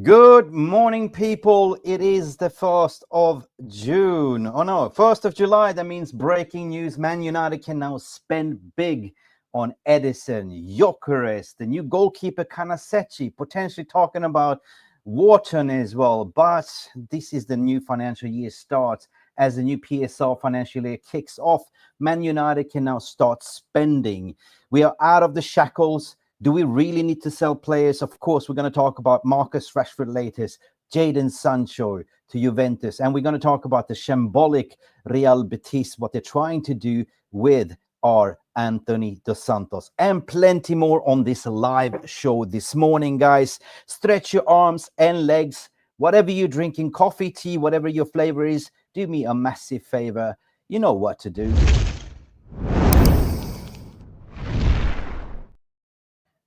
Good morning, people. It is the 1st of June. Oh no, 1st of July. That means breaking news. Man United can now spend big on Ederson, Gyökeres, the new goalkeeper Carnesecchi, potentially talking about Wharton as well. But this is the new financial year starts. As the new PSR financial year kicks off, Man United can now start spending. We are out of the shackles. Do we really need to sell players? Of course, we're going to talk about Marcus Rashford latest, Jadon Sancho to Juventus, and we're going to talk about the shambolic Real Betis, what they're trying to do with our Anthony Dos Santos, and plenty more on this live show this morning, guys. Stretch your arms and legs, whatever you're drinking, coffee, tea, whatever your flavor is, do me a massive favor. You know what to do.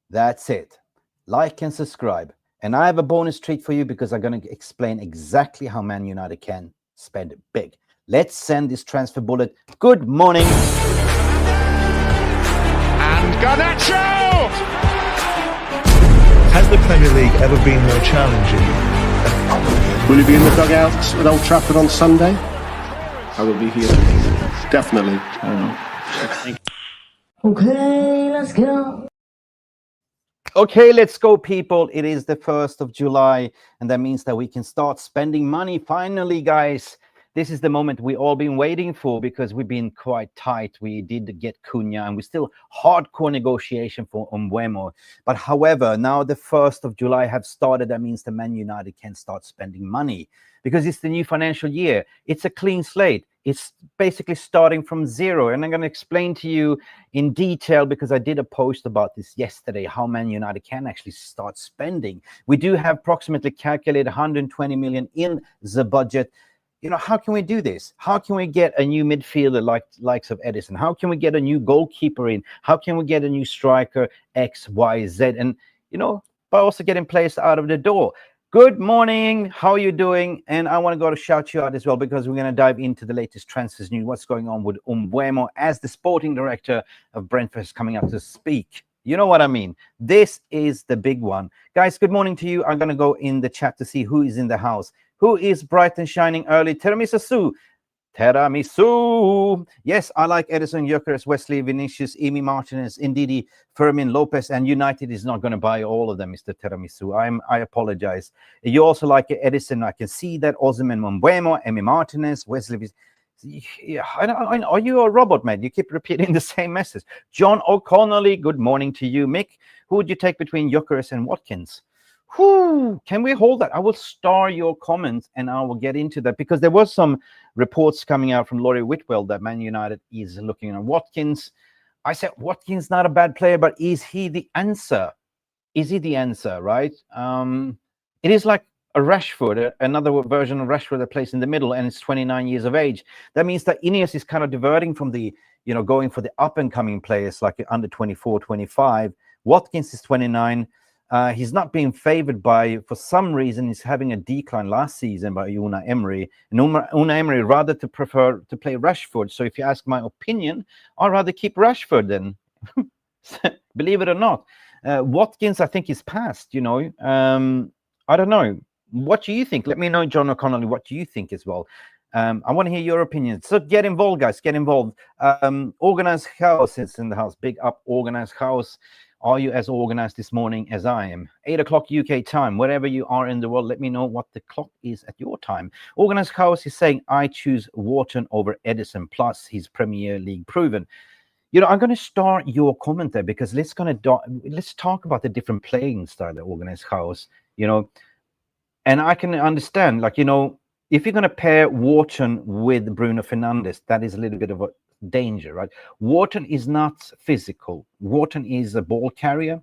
That's it. Like and subscribe. And I have a bonus treat for you because I'm going to explain exactly how Man United can spend big. Let's send this transfer bullet. Good morning. And Garnacho! Has the Premier League ever been more challenging? Will you be in the dugout at Old Trafford on Sunday? I will be here. Definitely. Okay, let's go. Okay, let's go, people. It is the 1st of July, and that means that we can start spending money. Finally, guys, this is the moment we all been waiting for because we've been quite tight. We did get Cunha, and we're still hardcore negotiation for Mbeumo. But however, now the 1st of July have started. That means the Man United can start spending money because it's the new financial year. It's a clean slate. It's basically starting from zero. And I'm going to explain to you in detail, because I did a post about this yesterday, how Man United can actually start spending. We do have approximately calculated 120 million in the budget. You know, how can we do this? How can we get a new midfielder likes of Ederson? How can we get a new goalkeeper in? How can we get a new striker, X, Y, Z? And, you know, by also getting players out of the door. Good morning. How are you doing? And I want to go to shout you out as well, because we're going to dive into the latest transfers news. What's going on with Mbeumo as the sporting director of Brentford is coming up to speak. You know what I mean? This is the big one. Guys, good morning to you. I'm going to go in the chat to see who is in the house. Who is bright and shining early? Tiramisu. Yes, I like Ederson, Gyökeres, Wesley, Vinicius, Emi Martínez, Ndidi, Fermin, Lopez, and United is not going to buy all of them, Mr. Tiramisu. I apologize. You also like Ederson. I can see that. Osimhen, Mbeumo, Emi Martínez, Wesley. Yeah, are you a robot, man? You keep repeating the same message. John O'Connolly, good morning to you. Mick, who would you take between Gyökeres and Watkins? Whew, can we hold that? I will star your comments and I will get into that, because there was some reports coming out from Laurie Whitwell that Man United is looking at Watkins. I said Watkins not a bad player, but is he the answer? Is he the answer, right? It is like a Rashford, another version of Rashford that plays in the middle, and it's 29 years of age. That means that Ineos is kind of diverting from the, you know, going for the up-and-coming players like under 24, 25. Watkins is 29. He's not being favored by, for some reason, he's having a decline last season by Unai Emery. And Unai Emery rather to prefer to play Rashford. So if you ask my opinion, I'd rather keep Rashford then. Believe it or not. Watkins, I think, is past, you know. I don't know. What do you think? Let me know, John O'Connolly, what do you think as well? I want to hear your opinion. So get involved, guys. Get involved. Organized House is in the house. Big up, Organized House. Are you as organized this morning as I am? 8 o'clock UK time. Wherever you are in the world, let me know what the clock is at your time. Organized House is saying, I choose Wharton over Ederson, plus he's Premier League proven. You know, I'm going to start your comment there, because let's talk about the different playing style of Organized House, you know. And I can understand, like, you know, if you're going to pair Wharton with Bruno Fernandes, that is a little bit of a danger, right? Wharton is not physical. Wharton is a ball carrier,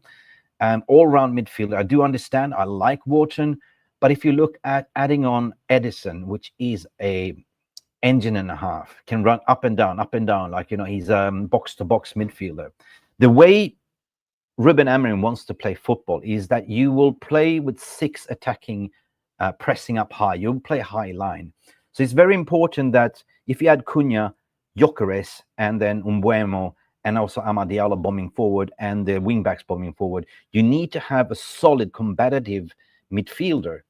all-round midfielder. I do understand. I like Wharton, but if you look at adding on Ederson, which is a engine and a half, can run up and down, like, you know, he's a box-to-box midfielder. The way Ruben Amorim wants to play football is that you will play with 6 attacking, pressing up high. You'll play high line. So it's very important that if you add Cunha, Gyökeres, and then Mbeumo, and also Amad Diallo bombing forward, and the wing backs bombing forward, you need to have a solid combative midfielder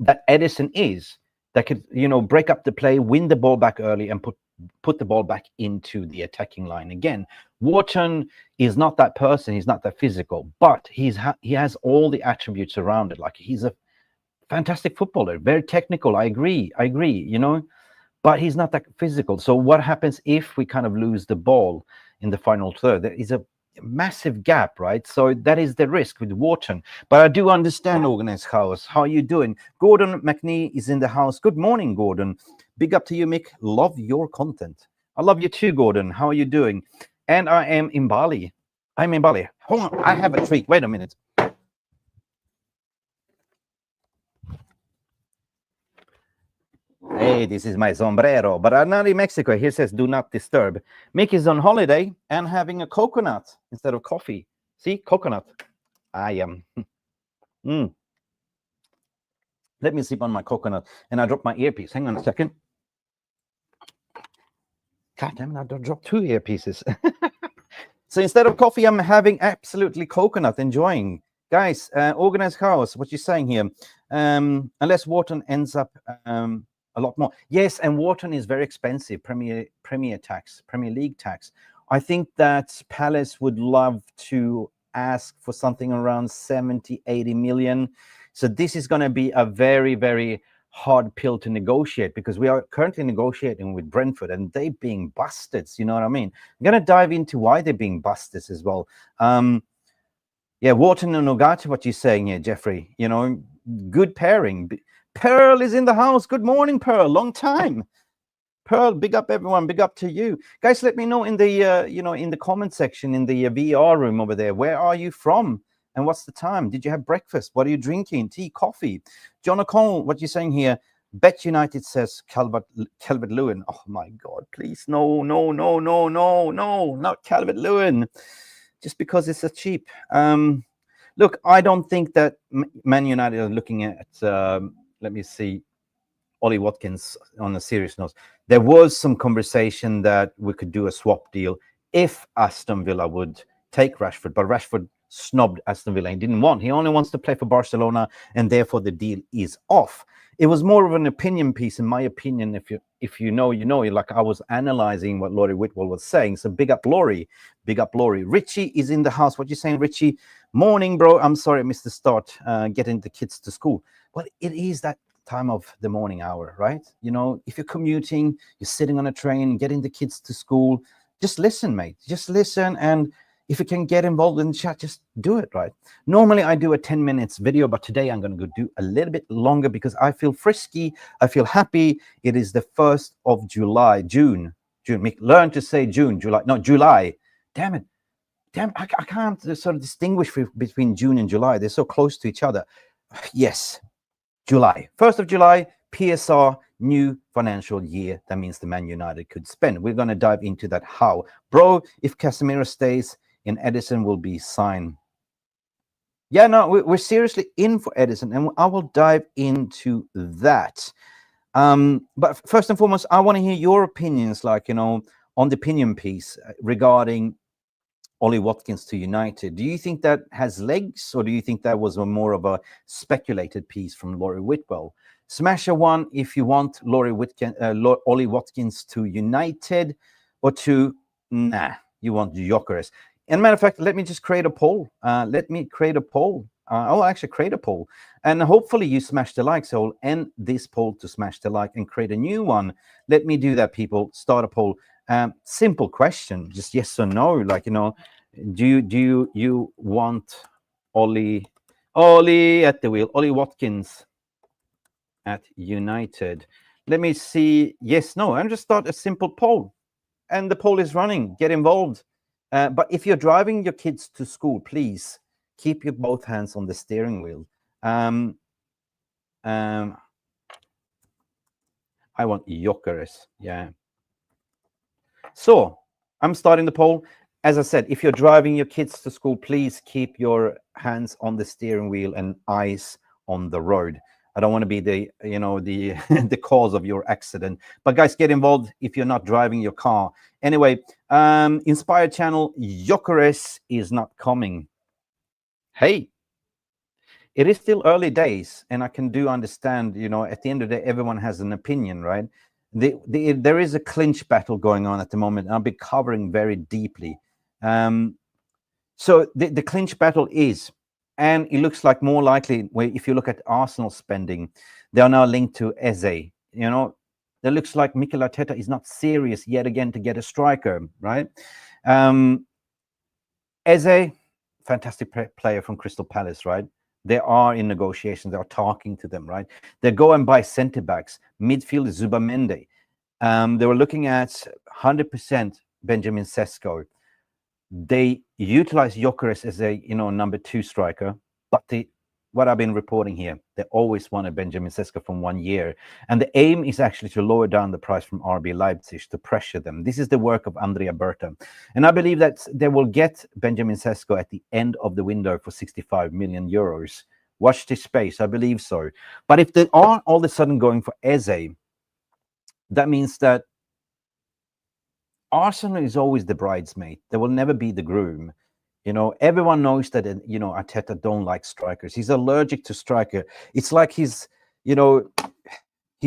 that Ederson is, that could, break up the play, win the ball back early, and put the ball back into the attacking line again. Wharton is not that person. He's not that physical, but he has all the attributes around it. Like, he's a fantastic footballer, very technical. I agree, but he's not that physical. So what happens if we kind of lose the ball in the final third? There is a massive gap, right? So that is the risk with Wharton. But I do understand, Organized House. How are you doing? Gordon McNee is in the house. Good morning, Gordon. Big up to you, Mick. Love your content. I love you too, Gordon. How are you doing? And I am in Bali. I'm in Bali. Hold on, I have a treat. Wait a minute. Hey, this is my sombrero, but I'm not in Mexico. Here says, do not disturb. Mick is on holiday and having a coconut instead of coffee. See, coconut. I am. Let me sip on my coconut. And I dropped my earpiece. Hang on a second. God damn it, I dropped 2 earpieces. So instead of coffee, I'm having absolutely coconut, enjoying. Guys, Organized Chaos, what you're saying here. Unless Wharton ends up... a lot more. Yes, and Wharton is very expensive. Premier League tax. I think that Palace would love to ask for something around 70-80 million. So this is going to be a very, very hard pill to negotiate, because we are currently negotiating with Brentford and they being bastards. You know what I mean? I'm going to dive into why they're being bastards as well. Yeah, Wharton and Ogata, what you're saying here, Jeffrey. Good pairing. Pearl is in the house. Good morning, Pearl. Long time. Pearl, big up everyone. Big up to you. Guys, let me know in the in the comment section, in the VR room over there. Where are you from? And what's the time? Did you have breakfast? What are you drinking? Tea, coffee? John O'Connell, what you're saying here? Bet United says Calvert-Lewin. Oh my God, please. No, not Calvert-Lewin. Just because it's a cheap. Look, I don't think that Man United are looking at let me see, Ollie Watkins on a serious note. There was some conversation that we could do a swap deal if Aston Villa would take Rashford, but Rashford snubbed Aston Villa. He didn't want. He only wants to play for Barcelona, and therefore the deal is off. It was more of an opinion piece, in my opinion. If you know, like I was analyzing what Laurie Whitwell was saying. So big up Laurie. Big up Laurie. Richie is in the house. What you saying, Richie? Morning, bro. I'm sorry I missed the start getting the kids to school. Well, it is that time of the morning hour, right? If you're commuting, you're sitting on a train, getting the kids to school, just listen, mate. Just listen. And if you can get involved in the chat, just do it, right? Normally, I do a 10 minutes video, but today I'm going to go do a little bit longer because I feel frisky. I feel happy. It is the 1st of July, June. Learn to say June, July. No, July. Damn it. I can't sort of distinguish between June and July. They're so close to each other. Yes, July. 1st of July, PSR, new financial year. That means the Man United could spend. We're going to dive into that how. Bro, if Casemiro stays, and Ederson will be signed. Yeah, no, we're seriously in for Ederson, and I will dive into that. But first and foremost, I want to hear your opinions, on the opinion piece regarding Ollie Watkins to United. Do you think that has legs, or do you think that was more of a speculated piece from Laurie Whitwell? Smash a 1 if you want Ollie Watkins to United, or 2, nah, you want Gyökeres. And matter of fact, let me just create a poll. I'll actually create a poll. And hopefully you smash the like. So I'll end this poll to smash the like and create a new one. Let me do that, people. Start a poll. Simple question, just yes or no. Do you want Ollie at the wheel? Ollie Watkins at United. Let me see. Yes, no. And just start a simple poll. And the poll is running. Get involved. But if you're driving your kids to school, please keep your both hands on the steering wheel. I want Gyökeres. Yeah. So I'm starting the poll. As I said, if you're driving your kids to school, please keep your hands on the steering wheel and eyes on the road. I don't want to be the the cause of your accident. But guys, get involved if you're not driving your car. Anyway, Inspired channel, Gyökeres is not coming. Hey, it is still early days, and I can do understand, at the end of the day, everyone has an opinion, right? There is a clinch battle going on at the moment, and I'll be covering very deeply. So the clinch battle is, and it looks like more likely, if you look at Arsenal spending, they are now linked to Eze. It looks like Mikel Arteta is not serious yet again to get a striker, right? Eze, fantastic player from Crystal Palace, right? They are in negotiations. They are talking to them, right? They go and buy centre backs, midfield Zubamendi. They were looking at 100% Benjamin Sesko. They utilize Gyökeres as a number 2 striker, but what I've been reporting here, they always wanted Benjamin Sesko from 1 year, and the aim is actually to lower down the price from RB Leipzig to pressure them. This is the work of Andrea Berta, and I believe that they will get Benjamin Sesko at the end of the window for 65 million euros. Watch this space, I believe so. But if they are all of a sudden going for Eze, that means that Arsenal is always the bridesmaid. They will never be the groom. Everyone knows that, Arteta don't like strikers. He's allergic to striker. It's like his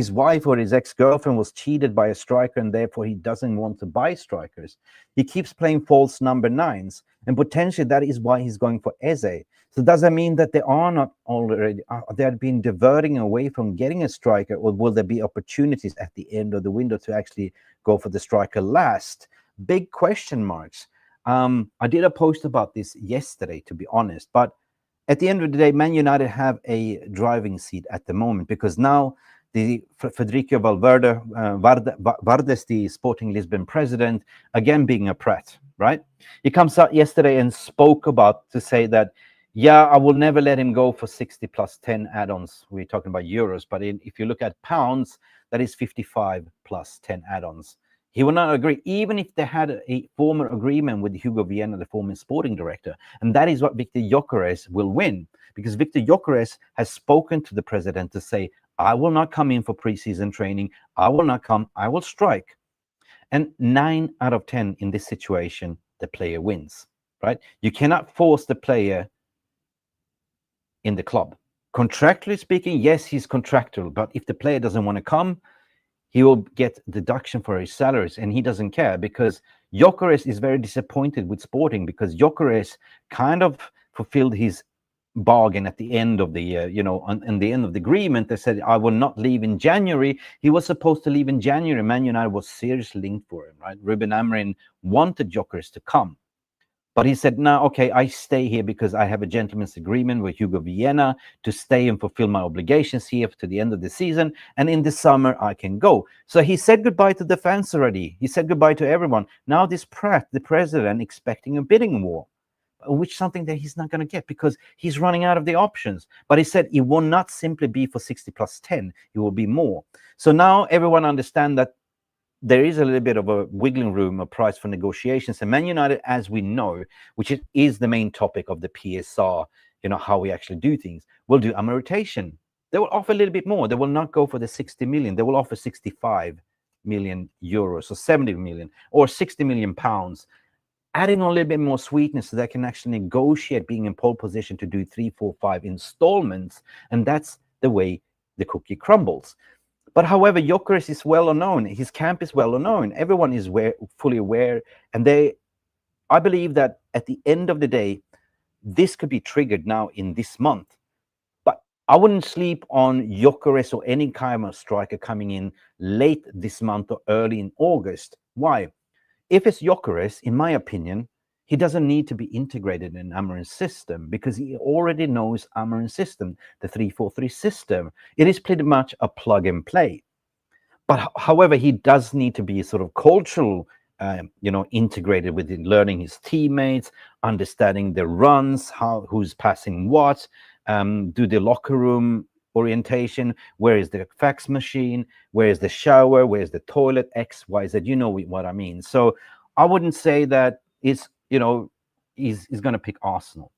wife or his ex-girlfriend was cheated by a striker, and therefore he doesn't want to buy strikers. He keeps playing false number 9s, and potentially that is why he's going for Eze. So does that mean that they are not already, they're being diverting away from getting a striker, or will there be opportunities at the end of the window to actually go for the striker last? Big question marks. I did a post about this yesterday, to be honest, but at the end of the day, Man United have a driving seat at the moment, because now the Federico Valverde, Vardes, the Sporting Lisbon president, again being a prat, right? He comes out yesterday and spoke about to say that, yeah, I will never let him go for 60 plus 10 add-ons. We're talking about euros, but if you look at pounds, that is 55 plus 10 add-ons. He will not agree, even if they had a former agreement with Hugo Viana, the former sporting director. And that is what Viktor Gyökeres will win, because Viktor Gyökeres has spoken to the president to say, I will not come in for preseason training. I will not come. I will strike. And 9 out of 10 in this situation, the player wins, right? You cannot force the player in the club. Contractually speaking, yes, he's contractual, but if the player doesn't want to come, he will get deduction for his salaries, and he doesn't care, because Gyökeres is very disappointed with Sporting, because Gyökeres kind of fulfilled his bargain at the end of the year. On the end of the agreement, they said, I will not leave in January. He was supposed to leave in January. Man United was seriously linked for him, right? Ruben Amorim wanted Gyökeres to come, but he said, no, okay, I stay here because I have a gentleman's agreement with Hugo Viana to stay and fulfill my obligations here to the end of the season. And in the summer, I can go. So he said goodbye to the fans already. He said goodbye to everyone. Now this Pratt, the president, expecting a bidding war, which is something that he's not going to get because he's running out of the options. But he said it will not simply be for 60 plus 10. It will be more. So now everyone understands that there is a little bit of a wiggling room, a price for negotiations. And Man United, as we know, which is the main topic of the PSR, how we actually do things, will do a rotation. They will offer a little bit more. They will not go for the 60 million. They will offer 65 million euros or 70 million or 60 million pounds, adding on a little bit more sweetness so they can actually negotiate being in pole position to do 3, 4, 5 installments. And that's the way the cookie crumbles. But however, Gyökeres is well known. His camp is well known. Everyone is fully aware. And I believe that at the end of the day, this could be triggered now in this month. But I wouldn't sleep on Gyökeres or any kind of striker coming in late this month or early in August. Why? If it's Gyökeres, in my opinion, he doesn't need to be integrated in Amorim's system because he already knows Amorim's system, the 3-4-3 system. It is pretty much a plug and play. But however, he does need to be sort of cultural, integrated with learning his teammates, understanding the runs, who's passing what, do the locker room orientation, where is the fax machine, where is the shower, where is the toilet, X, Y, Z. You know what I mean. So I wouldn't say that it's he's going to pick Arsenal.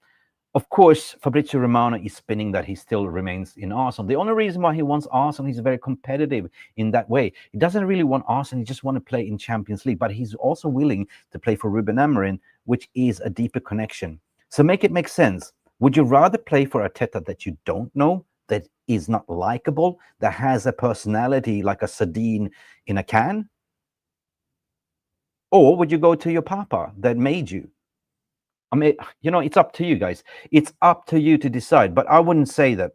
Of course, Fabrizio Romano is spinning that he still remains in Arsenal. The only reason why he wants Arsenal, he's very competitive in that way. He doesn't really want Arsenal. He just wants to play in Champions League, but he's also willing to play for Ruben Amorim, which is a deeper connection. So make it make sense. Would you rather play for Arteta that you don't know, that is not likable, that has a personality like a sardine in a can? Or would you go to your papa that made you? I mean, you know, it's up to you guys. It's up to you to decide, but I wouldn't say that.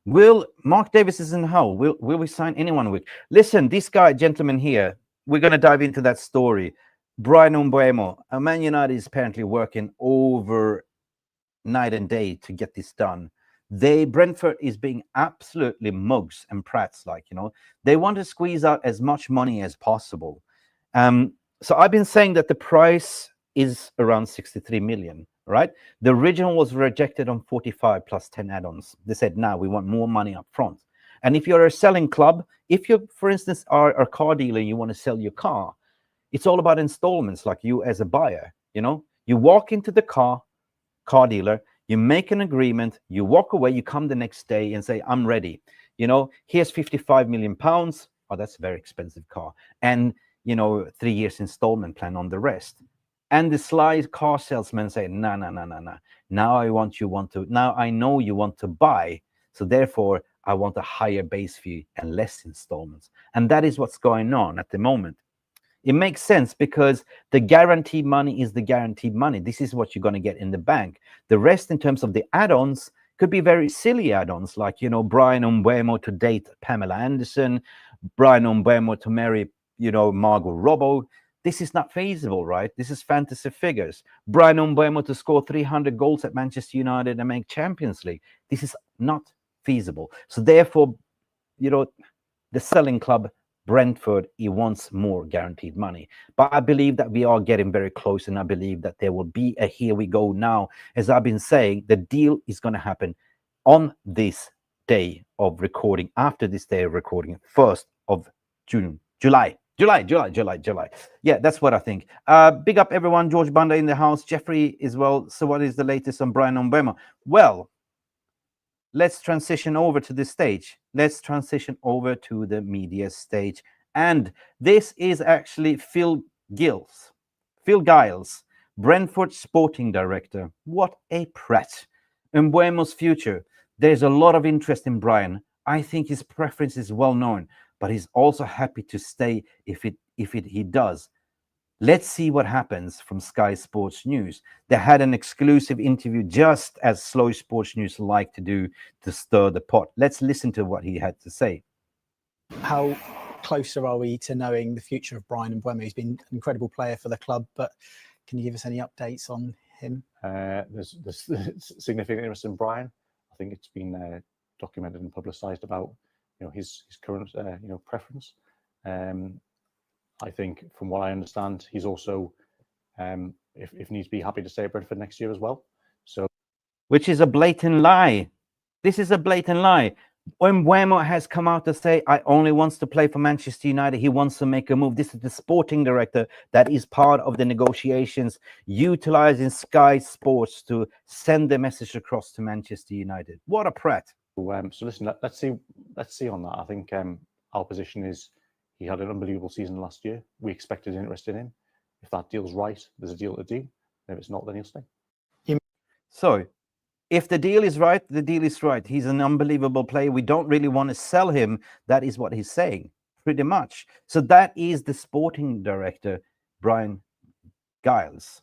Will Mark Davis is in Hull? Will we sign anyone with? Listen, this guy, gentleman here, we're going to dive into that story. Brian Mbeumo, Man United is apparently working over night and day to get this done. Brentford is being absolutely mugs and prats, like, you know, they want to squeeze out as much money as possible. So I've been saying that the price is around 63 million, right? The original was rejected on 45 plus 10 add-ons. They said, no, we want more money up front. And if you're a selling club, if you, for instance, are a car dealer, you want to sell your car, it's all about installments, like you as a buyer, you know, you walk into the car dealer, you make an agreement, you walk away, you come the next day and say, I'm ready. You know, here's 55 million pounds. Oh, that's a very expensive car. And, you know, 3 years installment plan on the rest. And the sly car salesman say, no. Now I know you want to buy. So therefore, I want a higher base fee and less installments. And that is what's going on at the moment. It makes sense because the guaranteed money is the guaranteed money. This is what you're going to get in the bank. The rest in terms of the add-ons could be very silly add-ons, like, you know, Brian Mbeumo to date Pamela Anderson, Brian Mbeumo to marry, you know, Margot Robbo. This is not feasible, right? This is fantasy figures. Brian Mbeumo to score 300 goals at Manchester United and make Champions League. This is not feasible. So therefore, you know, the selling club, Brentford, he wants more guaranteed money. But I believe that we are getting very close, and I believe that there will be a here we go now. As I've been saying, the deal is going to happen on this day of recording, after this day of recording, 1st of July. Yeah, that's what I think. Big up everyone. George Banda in the house. Jeffrey as well. So what is the latest on Brian Mbeumo? Well, let's transition over to this stage. Let's transition over to the media stage. And this is actually Phil Giles, Brentford sporting director. What a prat. Mbeumo's future. There's a lot of interest in Brian. I think his preference is well known, but he's also happy to stay if he does. Let's see what happens from Sky Sports News. They had an exclusive interview, just as Slow Sports News like to do, to stir the pot. Let's listen to what he had to say. How closer are we to knowing the future of Brian Mbeumo? He's been an incredible player for the club, but can you give us any updates on him? There's significant interest in Brian. I think it's been documented and publicised about, you know, his current you know, preference. I think, from what I understand, he's also, if needs be, happy to stay at Brentford next year as well. So, which is a blatant lie. This is a blatant lie. When Mbeumo has come out to say, I only wants to play for Manchester United, he wants to make a move. This is the sporting director that is part of the negotiations, utilizing Sky Sports to send the message across to Manchester United. What a prat. So listen, let's see on that. I think our position is, he had an unbelievable season last year. We expected interest in him. If that deal's right, there's a deal to do. And if it's not, then he'll stay. So, if the deal is right, the deal is right. He's an unbelievable player. We don't really want to sell him. That is what he's saying, pretty much. So that is the sporting director, Brian Giles.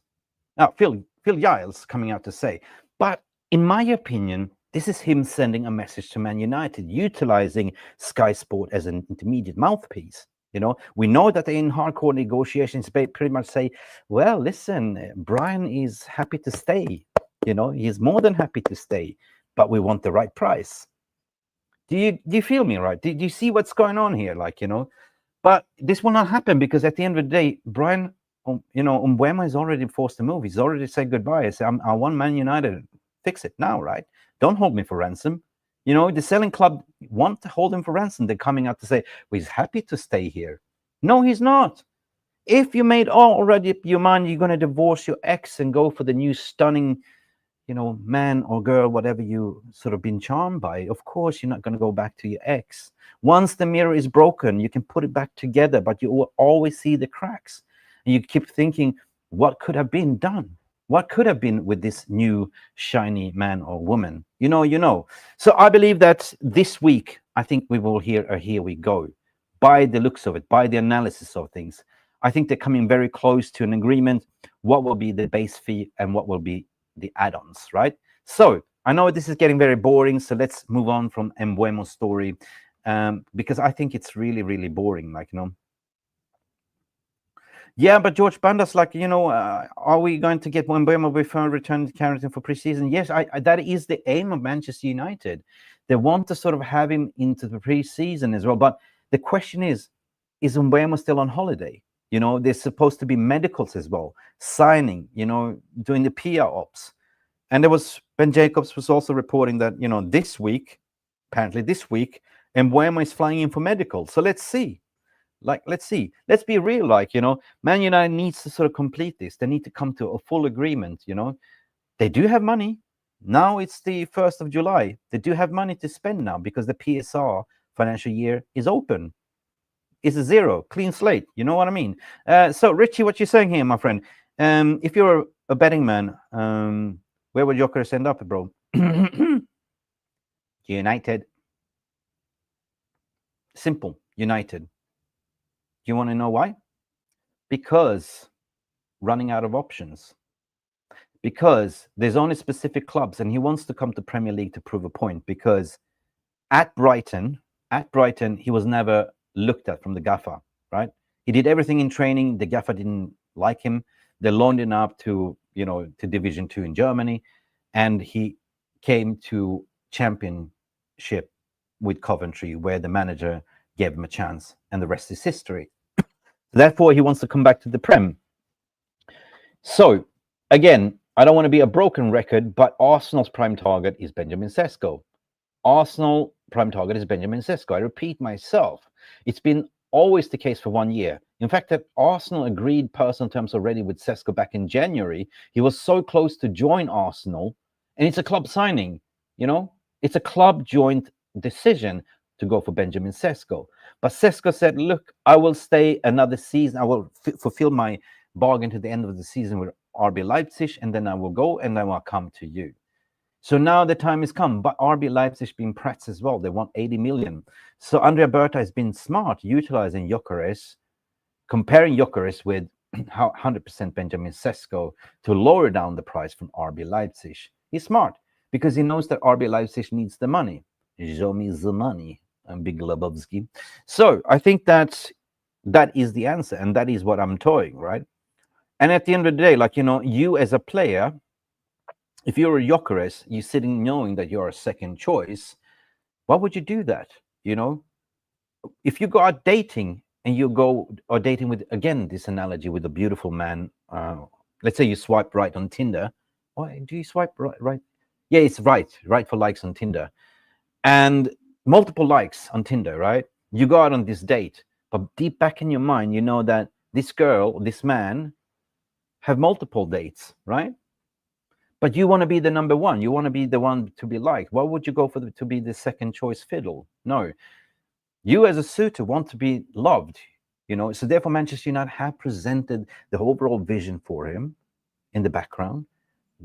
Now, Phil Giles coming out to say. But in my opinion, this is him sending a message to Man United, utilizing Sky Sport as an intermediate mouthpiece. You know, we know that in hardcore negotiations, they pretty much say, well, listen, Brian is happy to stay. You know, he's more than happy to stay, but we want the right price. Do you feel me, right? Do you see what's going on here? Like, you know, but this will not happen because at the end of the day, Brian, you know, Mbeumo is already forced to move. He's already said goodbye. I say, I want Man United. Fix it now, right? Don't hold me for ransom. You know, the selling club want to hold him for ransom. They're coming out to say, well, he's happy to stay here. No, he's not. If you made already up your mind, you're going to divorce your ex and go for the new stunning, you know, man or girl, whatever you sort of been charmed by, of course, you're not going to go back to your ex. Once the mirror is broken, you can put it back together, but you will always see the cracks. And you keep thinking, what could have been done? What could have been with this new shiny man or woman? You know. So I believe that this week, I think we will hear a here we go. By the looks of it, by the analysis of things, I think they're coming very close to an agreement. What will be the base fee and what will be the add-ons, right? So I know this is getting very boring, so let's move on from Mbeumo's story, because I think it's really, really boring, like, you know. Yeah, but George Banda's like, you know, are we going to get Mbeumo before return to Carrington for preseason? Yes, that is the aim of Manchester United. They want to sort of have him into the preseason as well. But the question is Mbeumo still on holiday? You know, there's supposed to be medicals as well, signing, you know, doing the PR ops. And there was, Ben Jacobs was also reporting that, you know, apparently this week, Mbeumo is flying in for medical. So let's see. Let's see. Let's be real, like, you know, Man United needs to sort of complete this. They need to come to a full agreement, you know. They do have money. Now it's the 1st of July. They do have money to spend now because the PSR financial year is open. It's a zero, clean slate. You know what I mean? So, Richie, what you saying here, my friend? If you're a betting man, where would Gyökeres end up, bro? United. Simple. United. Do you want to know why? Because running out of options. Because there's only specific clubs, and he wants to come to Premier League to prove a point. Because at Brighton, he was never looked at from the gaffer, right? He did everything in training. The gaffer didn't like him. They loaned him up to, you know, to Division 2 in Germany, and he came to Championship with Coventry, where the manager gave him a chance, and the rest is history. Therefore, he wants to come back to the Prem. So, again, I don't want to be a broken record, but Arsenal's prime target is Benjamin Sesko. Arsenal prime target is Benjamin Sesko. I repeat myself. It's been always the case for 1 year. In fact, that Arsenal agreed personal terms already with Sesko back in January. He was so close to join Arsenal, and it's a club signing, you know? It's a club joint decision to go for Benjamin Sesko. But Sesko said, look, I will stay another season. I will fulfill my bargain to the end of the season with RB Leipzig, and then I will go and I will come to you. So now the time has come, but RB Leipzig being pressed as well. They want 80 million. So Andrea Berta has been smart, utilizing Gyökeres, comparing Gyökeres with 100% Benjamin Sesko to lower down the price from RB Leipzig. He's smart because he knows that RB Leipzig needs the money. Show me the money. And Big Lebowski. So I think that is the answer, and that is what I'm toying, right? And at the end of the day, like, you know, you as a player, if you're a Gyökeres, you're sitting knowing that you're a second choice. Why would you do that? You know, if you go out dating and you go or dating with, again, this analogy with a beautiful man, let's say you swipe right on Tinder. Why do you swipe right? Yeah, it's right for likes on Tinder. And multiple likes on Tinder, right? You go out on this date, but deep back in your mind, you know that this girl, this man, have multiple dates, right? But you want to be the number one. You want to be the one to be liked. Why would you go for to be the second choice fiddle? No. You as a suitor want to be loved, you know. So therefore, Manchester United have presented the overall vision for him in the background.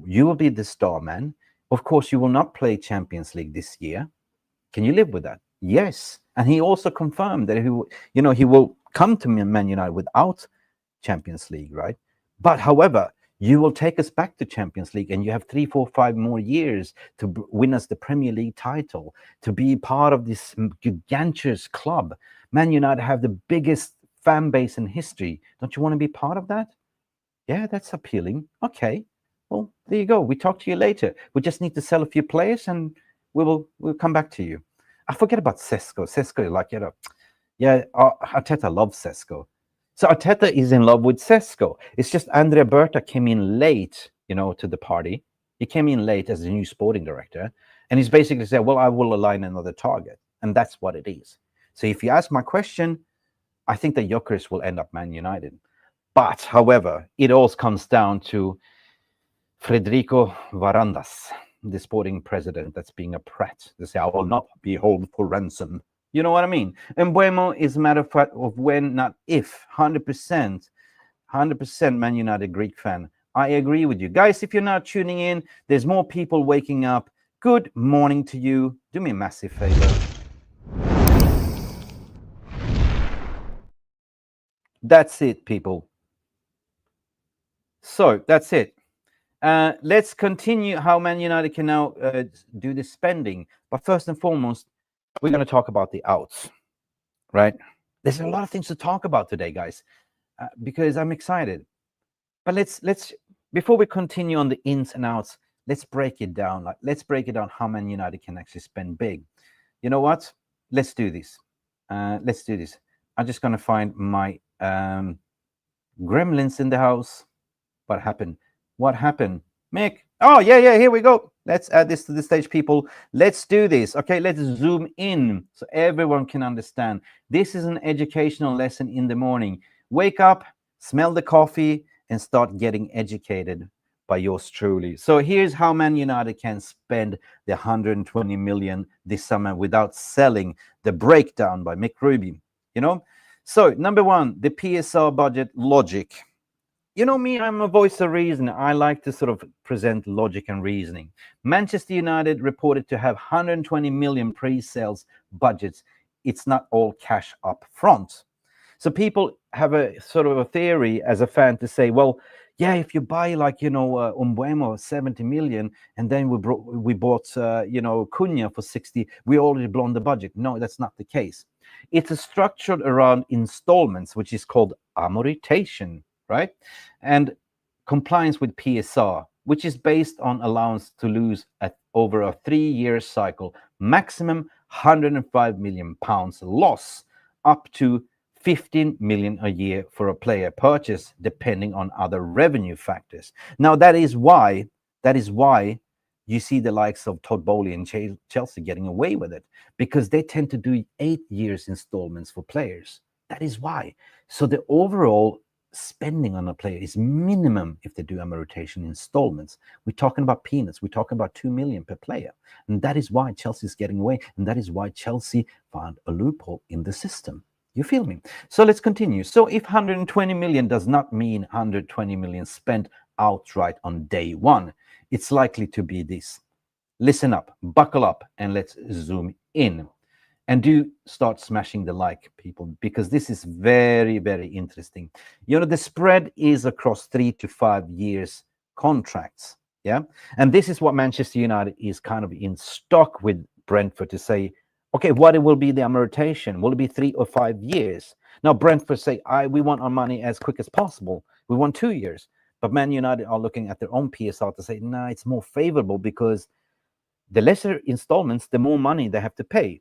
You will be the star man. Of course, you will not play Champions League this year. Can you live with that? Yes. And he also confirmed that he will come to Man United without Champions League, right? But however, you will take us back to Champions League, and you have 3, 4, 5 more years to win us the Premier League title, to be part of this gigantic club. Man United have the biggest fan base in history. Don't you want to be part of that? Yeah, that's appealing. Okay. Well, there you go. We talk to you later. We just need to sell a few players, and we'll come back to you. I forget about Sesko. Sesko, like, you know, yeah, Arteta loves Sesko. So Arteta is in love with Sesko. It's just Andrea Berta came in late, you know, to the party. He came in late as a new sporting director, and he's basically said, well, I will align another target. And that's what it is. So if you ask my question, I think that Gyökeres will end up Man United. But, however, it all comes down to Federico Varandas, the sporting president that's being a prat. They say, I will not be held for ransom. You know what I mean? And Mbeumo is a matter of when, not if. 100% Man United Greek fan. I agree with you. Guys, if you're now tuning in, there's more people waking up. Good morning to you. Do me a massive favor. That's it, people. So that's it. Let's continue how Man United can now do the spending. But first and foremost, we're going to talk about the outs, right? There's a lot of things to talk about today, guys, because I'm excited. But let's before we continue on the ins and outs, let's break it down. Let's break it down how Man United can actually spend big. You know what? Let's do this. Let's do this. I'm just going to find my gremlins in the house. What happened? What happened? Mick? Oh, yeah, here we go. Let's add this to the stage, people. Let's do this. Okay, let's zoom in so everyone can understand. This is an educational lesson in the morning. Wake up, smell the coffee, and start getting educated by yours truly. So here's how Man United can spend the 120 million this summer without selling. The breakdown by Mick Ruby. You know? So, number one, the PSR budget logic. You know me, I'm a voice of reason. I like to sort of present logic and reasoning. Manchester United reported to have 120 million pre-sales budgets. It's not all cash up front. So people have a sort of a theory as a fan to say, well, yeah, if you buy like, Mbeumo 70 million and then we bought, Cunha for 60, we already blown the budget. No, that's not the case. It's structured around installments, which is called amortization, right? And compliance with PSR, which is based on allowance to lose over a 3-year cycle, maximum 105 million pounds loss, up to 15 million a year for a player purchase, depending on other revenue factors. Now, that is why you see the likes of Todd Bowley and Chelsea getting away with it, because they tend to do 8 years installments for players. That is why. So the overall spending on a player is minimum if they do amortization installments. We're talking about peanuts. We're talking about 2 million per player. And that is why Chelsea is getting away. And that is why Chelsea found a loophole in the system. You feel me? So let's continue. So if 120 million does not mean 120 million spent outright on day one, it's likely to be this. Listen up, buckle up, and let's zoom in. And do start smashing the like, people, because this is very, very interesting. You know, the spread is across 3 to 5 years contracts. Yeah. And this is what Manchester United is kind of in stock with Brentford to say, okay, what will be the amortization? Will it be 3 or 5 years? Now, Brentford say, we want our money as quick as possible. We want 2 years. But Man United are looking at their own PSR to say, nah, it's more favorable because the lesser installments, the more money they have to pay.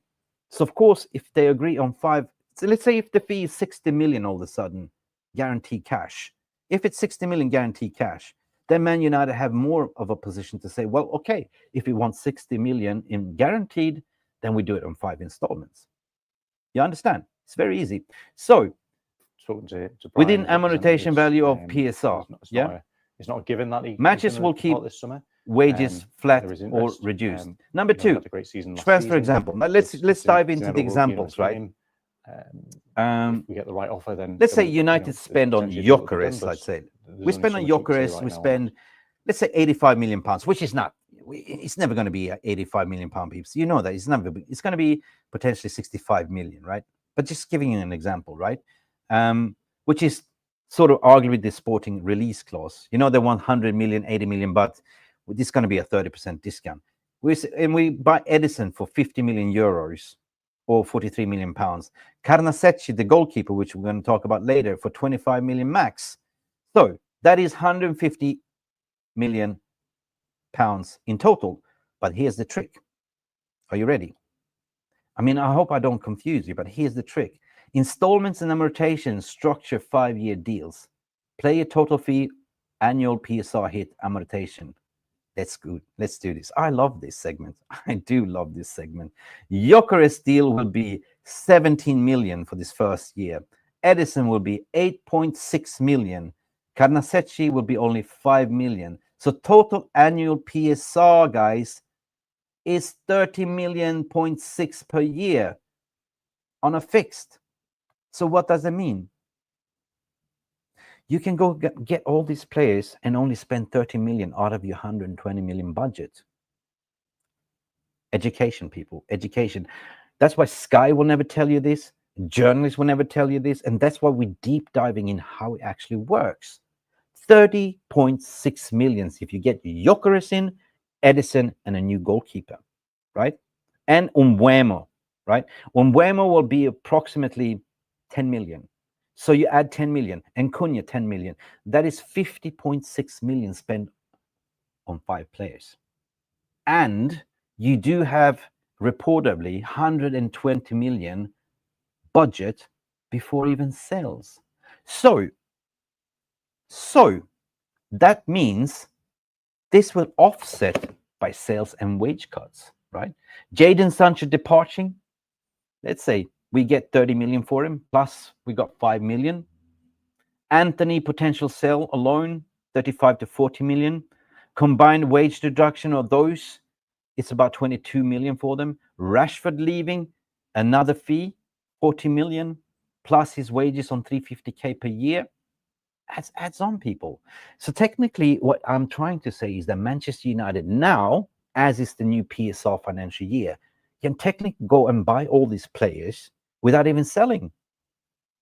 So, of course, if they agree on 5, so let's say if the fee is 60 million all of a sudden, guaranteed cash. If it's 60 million guaranteed cash, then Man United have more of a position to say, well, okay, if we want 60 million in guaranteed, then we do it on 5 installments. You understand? It's very easy. So, within amortization value of PSR, it's not a given that matches will keep this summer. Wages flat or reduced. Number 2, transfer example. Now let's dive into the examples, right? If we get the right offer, then let's say United spend on Gyökeres. Let's say we spend on Gyökeres. We spend, let's say, 85 million pounds, which is not. It's never going to be 85 million pound, peeps. You know that it's never. It's going to be potentially 65 million, right? But just giving you an example, right? Which is sort of arguably the sporting release clause. You know, they want 100 million, 80 million, but this is going to be a 30% discount. We buy Ederson for 50 million euros or 43 million pounds. Carnesecchi, the goalkeeper, which we're going to talk about later, for 25 million max. So that is 150 million pounds in total. But here's the trick. Are you ready? I mean, I hope I don't confuse you, but here's the trick. Installments and amortization structure 5-year deals. Player total fee, annual PSR hit, amortization. That's good. Let's do this. I love this segment. I do love this segment. Gyökeres deal will be 17 million for this first year. Ederson will be 8.6 million. Carnesecchi will be only 5 million. So total annual PSR, guys, is 30 million 0.6 per year on a fixed. So what does it mean? You can go get all these players and only spend 30 million out of your 120 million budget. Education, people, education. That's why Sky will never tell you this. Journalists will never tell you this. And that's why we're deep diving in how it actually works. 30.6 million if you get Gyökeres in, Ederson, and a new goalkeeper, right? And Mbeumo, right? Mbeumo will be approximately 10 million. So you add 10 million, and Cunha 10 million. That is 50.6 million spent on 5 players. And you do have reportedly 120 million budget before even sales. So that means this will offset by sales and wage cuts, right? Jadon Sancho departing, let's say we get 30 million for him, plus we got 5 million. Anthony potential sale alone, 35 to 40 million. Combined wage deduction of those, it's about 22 million for them. Rashford leaving, another fee, 40 million, plus his wages on 350k per year. Adds on, people. So technically, what I'm trying to say is that Manchester United now, as is the new PSR financial year, can technically go and buy all these players without even selling.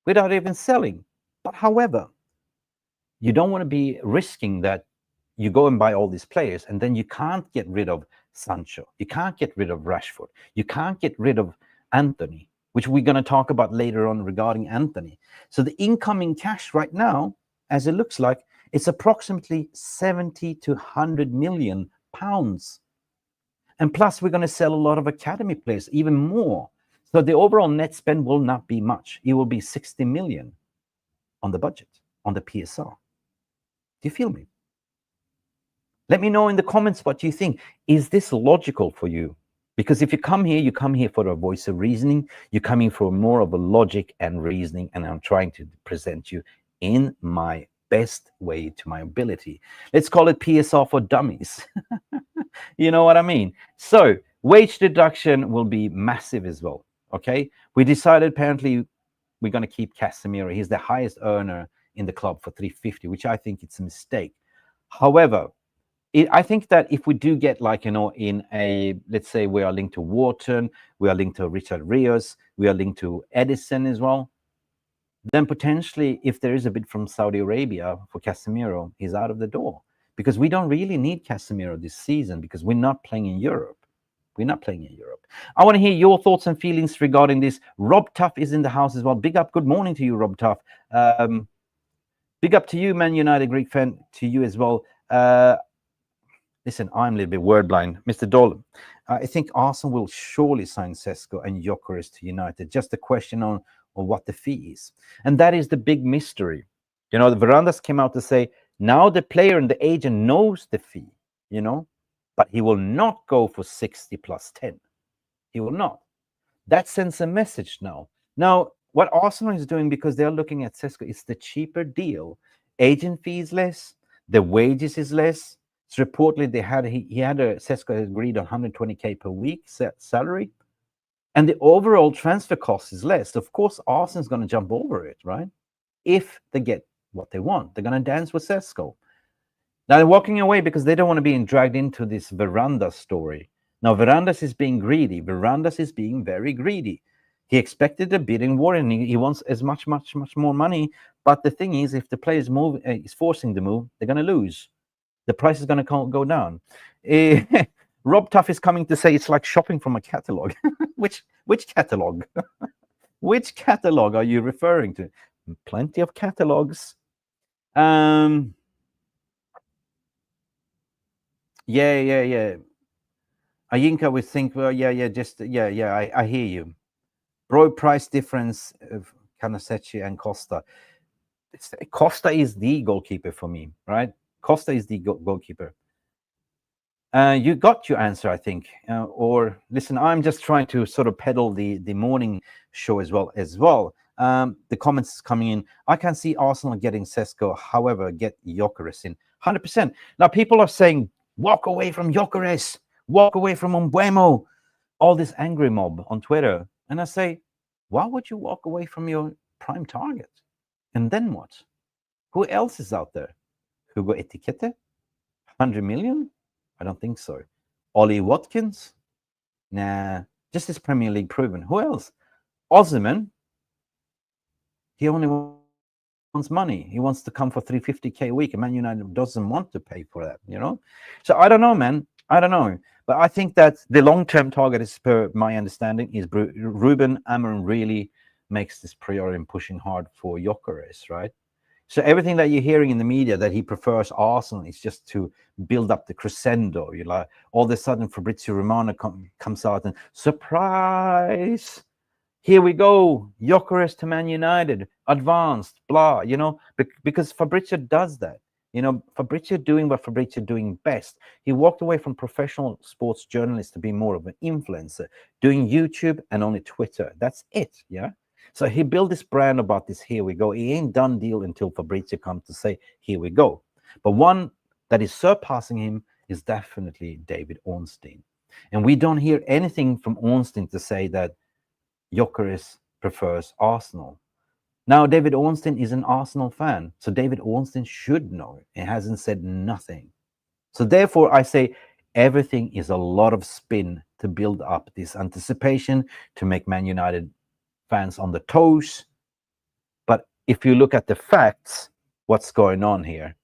But however, you don't want to be risking that you go and buy all these players and then you can't get rid of Sancho. You can't get rid of Rashford. You can't get rid of Anthony, which we're going to talk about later on regarding Anthony. So the incoming cash right now, as it looks like, it's approximately 70 to 100 million pounds. And plus, we're going to sell a lot of academy players, even more. So the overall net spend will not be much. It will be 60 million on the budget, on the PSR. Do you feel me? Let me know in the comments what you think. Is this logical for you? Because if you come here for a voice of reasoning. You're coming for more of a logic and reasoning, and I'm trying to present you in my best way to my ability. Let's call it PSR for dummies. You know what I mean? So wage deduction will be massive as well. Okay, we decided apparently we're going to keep Casemiro. He's the highest earner in the club for 350, which I think it's a mistake. However, I think that if we do get, like, you know, in a, let's say we are linked to Wharton, we are linked to Richard Rios, we are linked to Ederson as well, then potentially if there is a bid from Saudi Arabia for Casemiro, he's out of the door. Because we don't really need Casemiro this season because we're not playing in Europe. We're not playing in Europe. I want to hear your thoughts and feelings regarding this. Rob Tuff is in the house as well. Big up. Good morning to you, Rob Tuff. Big up to you, Man United Greek fan, to you as well. Listen, I'm a little bit word blind. Mr. Dolan, I think Arsenal will surely sign Sesko and Gyökeres to United. Just a question on what the fee is. And that is the big mystery. You know, the Verandas came out to say, now the player and the agent knows the fee, you know, but he will not go for 60 plus 10. He will not. That sends a message now. Now, what Arsenal is doing, because they're looking at Sesko, it's the cheaper deal. Agent fee is less. The wages is less. So reportedly, Sesko agreed on 120k per week salary. And the overall transfer cost is less. Of course, Arsenal's going to jump over it, right? If they get what they want. They're going to dance with Sesko. Now they're walking away because they don't want to be dragged into this Verandas story. Now Verandas is being greedy. Verandas is being very greedy. He expected a bidding war and he wants as much more money. But the thing is, if the player is forcing the move, they're going to lose. The price is going to go down. Rob Tuff is coming to say it's like shopping from a catalog. Which catalog? Which catalog are you referring to? Plenty of catalogs. Yeah. Ayinka would think, well, I hear you. Broad price difference of Carnesecchi and Costa. Costa is the goalkeeper for me, right? Costa is the goalkeeper. You got your answer, I think. Or listen, I'm just trying to sort of peddle the morning show as well. The comments is coming in. I can see Arsenal getting Sesko, however, get Gyökeres in 100%. Now people are saying, walk away from Gyökeres, walk away from Mbeumo, all this angry mob on Twitter. And I say, why would you walk away from your prime target? And then what? Who else is out there? Hugo Etiquette? 100 million? I don't think so. Ollie Watkins? Nah, just his Premier League proven. Who else? Osimhen? He only wants money. He wants to come for 350k a week, and Man United doesn't want to pay for that, you know? So I don't know, man. I don't know. But I think that the long-term target, is, per my understanding, is Ruben Amorim really makes this priority in pushing hard for Gyökeres, right? So everything that you're hearing in the media that he prefers Arsenal is just to build up the crescendo. You like, all of a sudden Fabrizio Romano comes out and surprise, here we go, Gyökeres to Man United, advanced, blah, you know, because Fabrizio does that. You know, Fabrizio doing what Fabrizio doing best. He walked away from professional sports journalist to be more of an influencer, doing YouTube and only Twitter. That's it, yeah? So he built this brand about this, here we go. He ain't done deal until Fabrizio comes to say, here we go. But one that is surpassing him is definitely David Ornstein. And we don't hear anything from Ornstein to say that Gyökeres prefers Arsenal. Now, David Ornstein is an Arsenal fan, so David Ornstein should know it. He hasn't said nothing. So therefore, I say everything is a lot of spin to build up this anticipation, to make Man United fans on the toes. But if you look at the facts, what's going on here,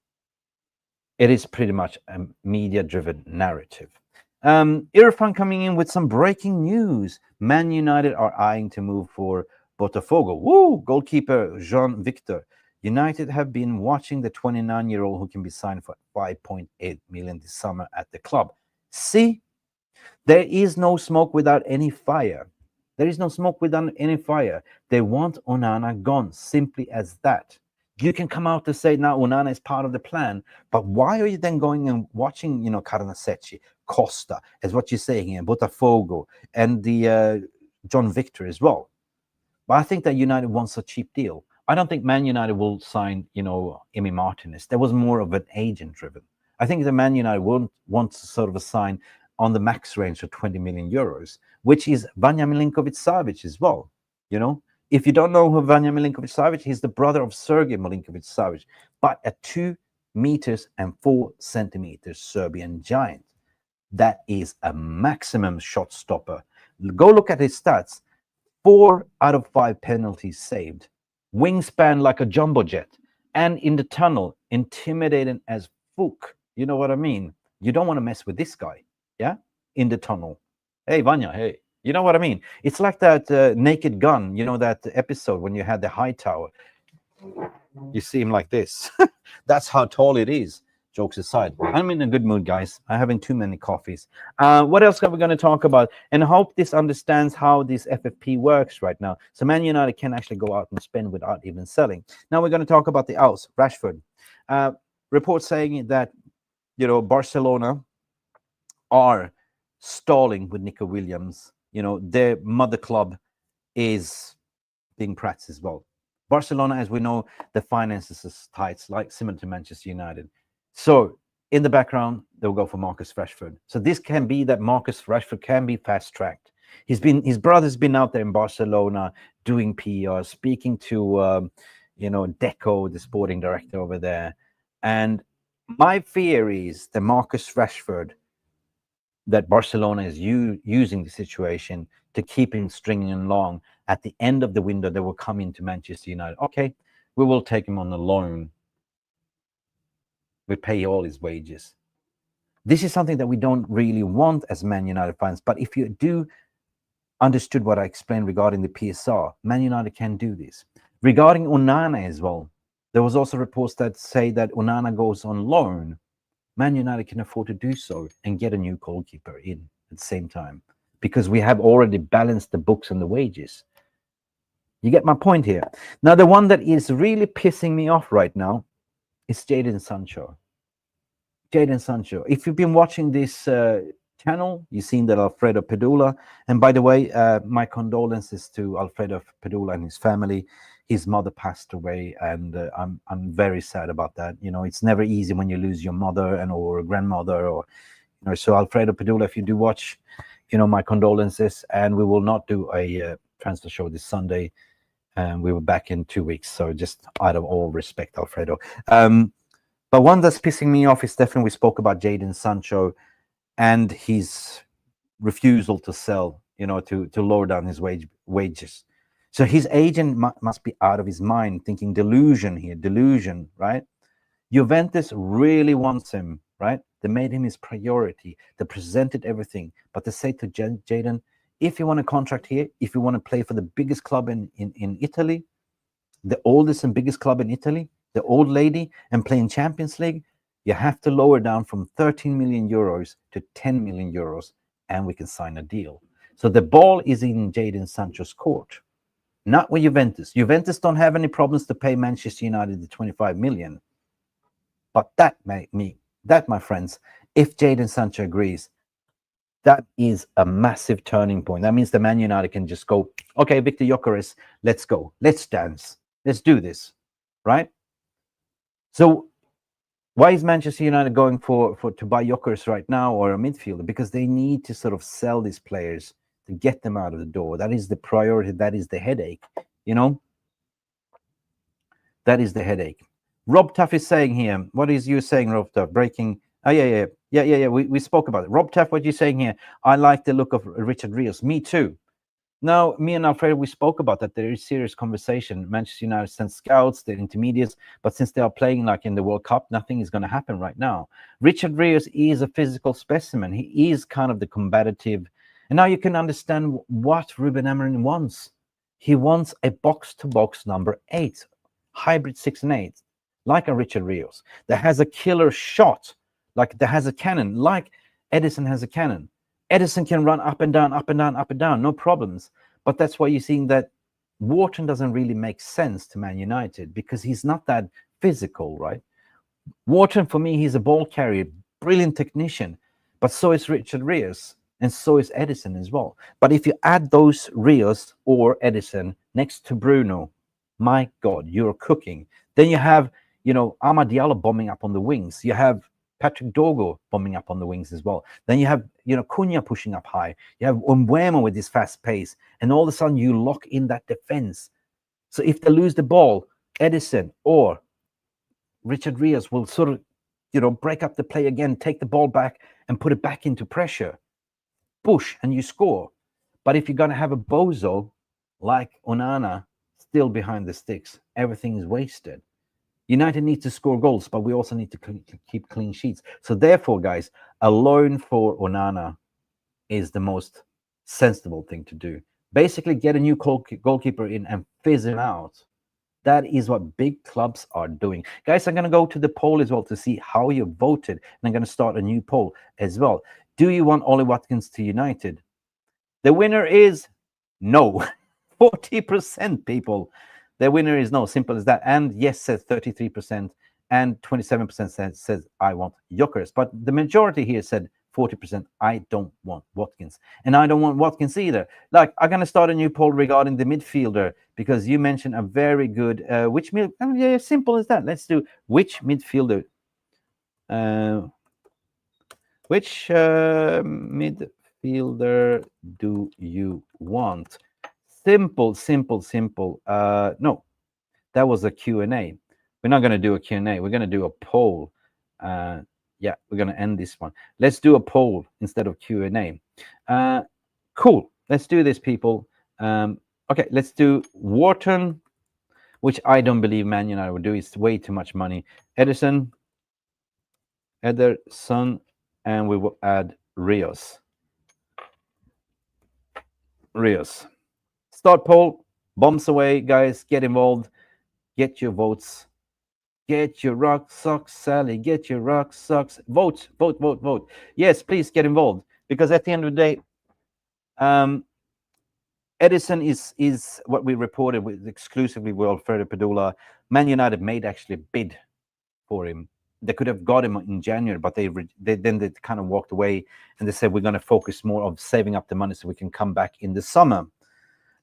it is pretty much a media-driven narrative. Irfan coming in with some breaking news. Man United are eyeing to move for Botafogo. Woo! Goalkeeper Jean Victor. United have been watching the 29-year-old who can be signed for 5.8 million this summer at the club. See, there is no smoke without any fire. There is no smoke without any fire. They want Onana gone, simply as that. You can come out to say now Onana is part of the plan, but why are you then going and watching, you know, Carnesecchi, Costa, as what you're saying here, Botafogo, and the John Victor as well? But I think that United wants a cheap deal. I don't think Man United will sign, you know, Emi Martínez. That was more of an agent driven. I think the Man United won't want to sort of a sign on the max range of 20 million euros, which is Vanja Milinković-Savić as well. You know, if you don't know who Vanja Milinković-Savić, he's the brother of Sergej Milinković-Savić, but a 2 meters and 4 centimeters Serbian giant. That is a maximum shot stopper. Go look at his stats. 4 out of 5 penalties saved. Wingspan like a jumbo jet. And in the tunnel, intimidating as fuck. You know what I mean? You don't want to mess with this guy. Yeah? In the tunnel. Hey, Vanja, hey. You know what I mean? It's like that Naked Gun. You know that episode when you had the high tower? You see him like this. That's how tall it is. Jokes aside, I'm in a good mood, guys. I'm having too many coffees. What else are we going to talk about? And I hope this understands how this FFP works right now. So Man United can actually go out and spend without even selling. Now we're going to talk about the outs. Rashford. Reports saying that, you know, Barcelona are stalling with Nico Williams. You know, their mother club is being practiced as well. Barcelona, as we know, the finances is tight, like similar to Manchester United. So in the background, they'll go for Marcus Rashford. So this can be that Marcus Rashford can be fast-tracked. His brother's been out there in Barcelona doing PR, speaking to, you know, Deco, the sporting director over there. And my fear is that Marcus Rashford, that Barcelona is using the situation to keep him stringing along. At the end of the window, they will come into Manchester United. Okay, we will take him on a loan. We pay all his wages. This is something that we don't really want as Man United fans. But if you do understood what I explained regarding the PSR, Man United can do this. Regarding Onana as well, there was also reports that say that Onana goes on loan. Man United can afford to do so and get a new goalkeeper in at the same time, because we have already balanced the books and the wages. You get my point here. Now, the one that is really pissing me off right now, it's Jadon Sancho. Jadon Sancho. If you've been watching this channel, you've seen that Alfredo Pedula. And by the way, my condolences to Alfredo Pedula and his family. His mother passed away, and I'm very sad about that. You know, it's never easy when you lose your mother and or a grandmother, or you know. So Alfredo Pedula, if you do watch, you know, my condolences. And we will not do a transfer show this Sunday. And we were back in 2 weeks. So just out of all respect, Alfredo. But one that's pissing me off is definitely, we spoke about Jadon Sancho and his refusal to sell, to lower down his wages. So his agent must be out of his mind, thinking delusion, right? Juventus really wants him, right? They made him his priority. They presented everything. But they say to Jadon, if you want a contract here, if you want to play for the biggest club in Italy, the oldest and biggest club in Italy, the old lady, and play in Champions League, you have to lower down from 13 million euros to 10 million euros, and we can sign a deal. So the ball is in Jadon Sancho's court, not with Juventus. Juventus don't have any problems to pay Manchester United the 25 million. But that, my friends, if Jadon Sancho agrees, that is a massive turning point. That means the Man United can just go, okay, Viktor Gyökeres, let's go. Let's dance. Let's do this, right? So why is Manchester United going to buy Gyökeres right now, or a midfielder? Because they need to sort of sell these players to get them out of the door. That is the priority. That is the headache, That is the headache. Rob Tuff is saying here, what is you saying, Rob Tuff? Breaking. Oh, yeah. We spoke about it. Rob Tuff, what are you saying here? I like the look of Richard Rios. Me too. Now, me and Alfredo, we spoke about that. There is serious conversation. Manchester United sends scouts, they're intermediates, but since they are playing like in the World Cup, nothing is going to happen right now. Richard Rios is a physical specimen. He is kind of the combative. And now you can understand what Ruben Amorim wants. He wants a box-to-box number 8, hybrid 6 and 8, like a Richard Rios, that has a killer shot, like that has a cannon, like Ederson has a cannon. Ederson can run up and down, up and down, up and down, no problems. But that's why you're seeing that Wharton doesn't really make sense to Man United, because he's not that physical, right? Wharton, for me, he's a ball carrier, brilliant technician, but so is Richard Rios, and so is Ederson as well. But if you add those Rios or Ederson next to Bruno, my God, you're cooking. Then you have, Amad Diallo bombing up on the wings. You have Patrick Diogo bombing up on the wings as well. Then you have, Cunha pushing up high. You have Mbeumo with his fast pace. And all of a sudden you lock in that defense. So if they lose the ball, Ederson or Richard Rios will sort of, break up the play again, take the ball back and put it back into pressure. Push and you score. But if you're going to have a bozo like Onana still behind the sticks, everything is wasted. United needs to score goals, but we also need to keep clean sheets. So therefore, guys, a loan for Onana is the most sensible thing to do. Basically, get a new goalkeeper in and fizz him out. That is what big clubs are doing. Guys, I'm going to go to the poll as well to see how you voted. And I'm going to start a new poll as well. Do you want Ollie Watkins to United? The winner is no. 40%, people. The winner is no, simple as that. And yes says 33%, and 27% says I want Gyökeres. But the majority here said 40%, I don't want Watkins. And I don't want Watkins either. Like, I'm going to start a new poll regarding the midfielder, because you mentioned a very good, simple as that. Let's do which midfielder. Which midfielder do you want? Simple. No, that was a Q&A. We're not going to do a Q&A. We're going to do a poll. We're going to end this one. Let's do a poll instead of Q&A. Cool. Let's do this, people. Okay, let's do Wharton, which I don't believe Man United would do. It's way too much money. Ederson, and we will add Rios. Start poll, bombs away, guys. Get involved. Get your votes. Get your rock socks, Sally. Get your rock socks. Vote. Yes, please get involved, because at the end of the day, Ederson is what we reported with exclusively with Alfredo Padula. Man United made actually a bid for him. They could have got him in January, but they kind of walked away, and they said we're going to focus more on saving up the money so we can come back in the summer.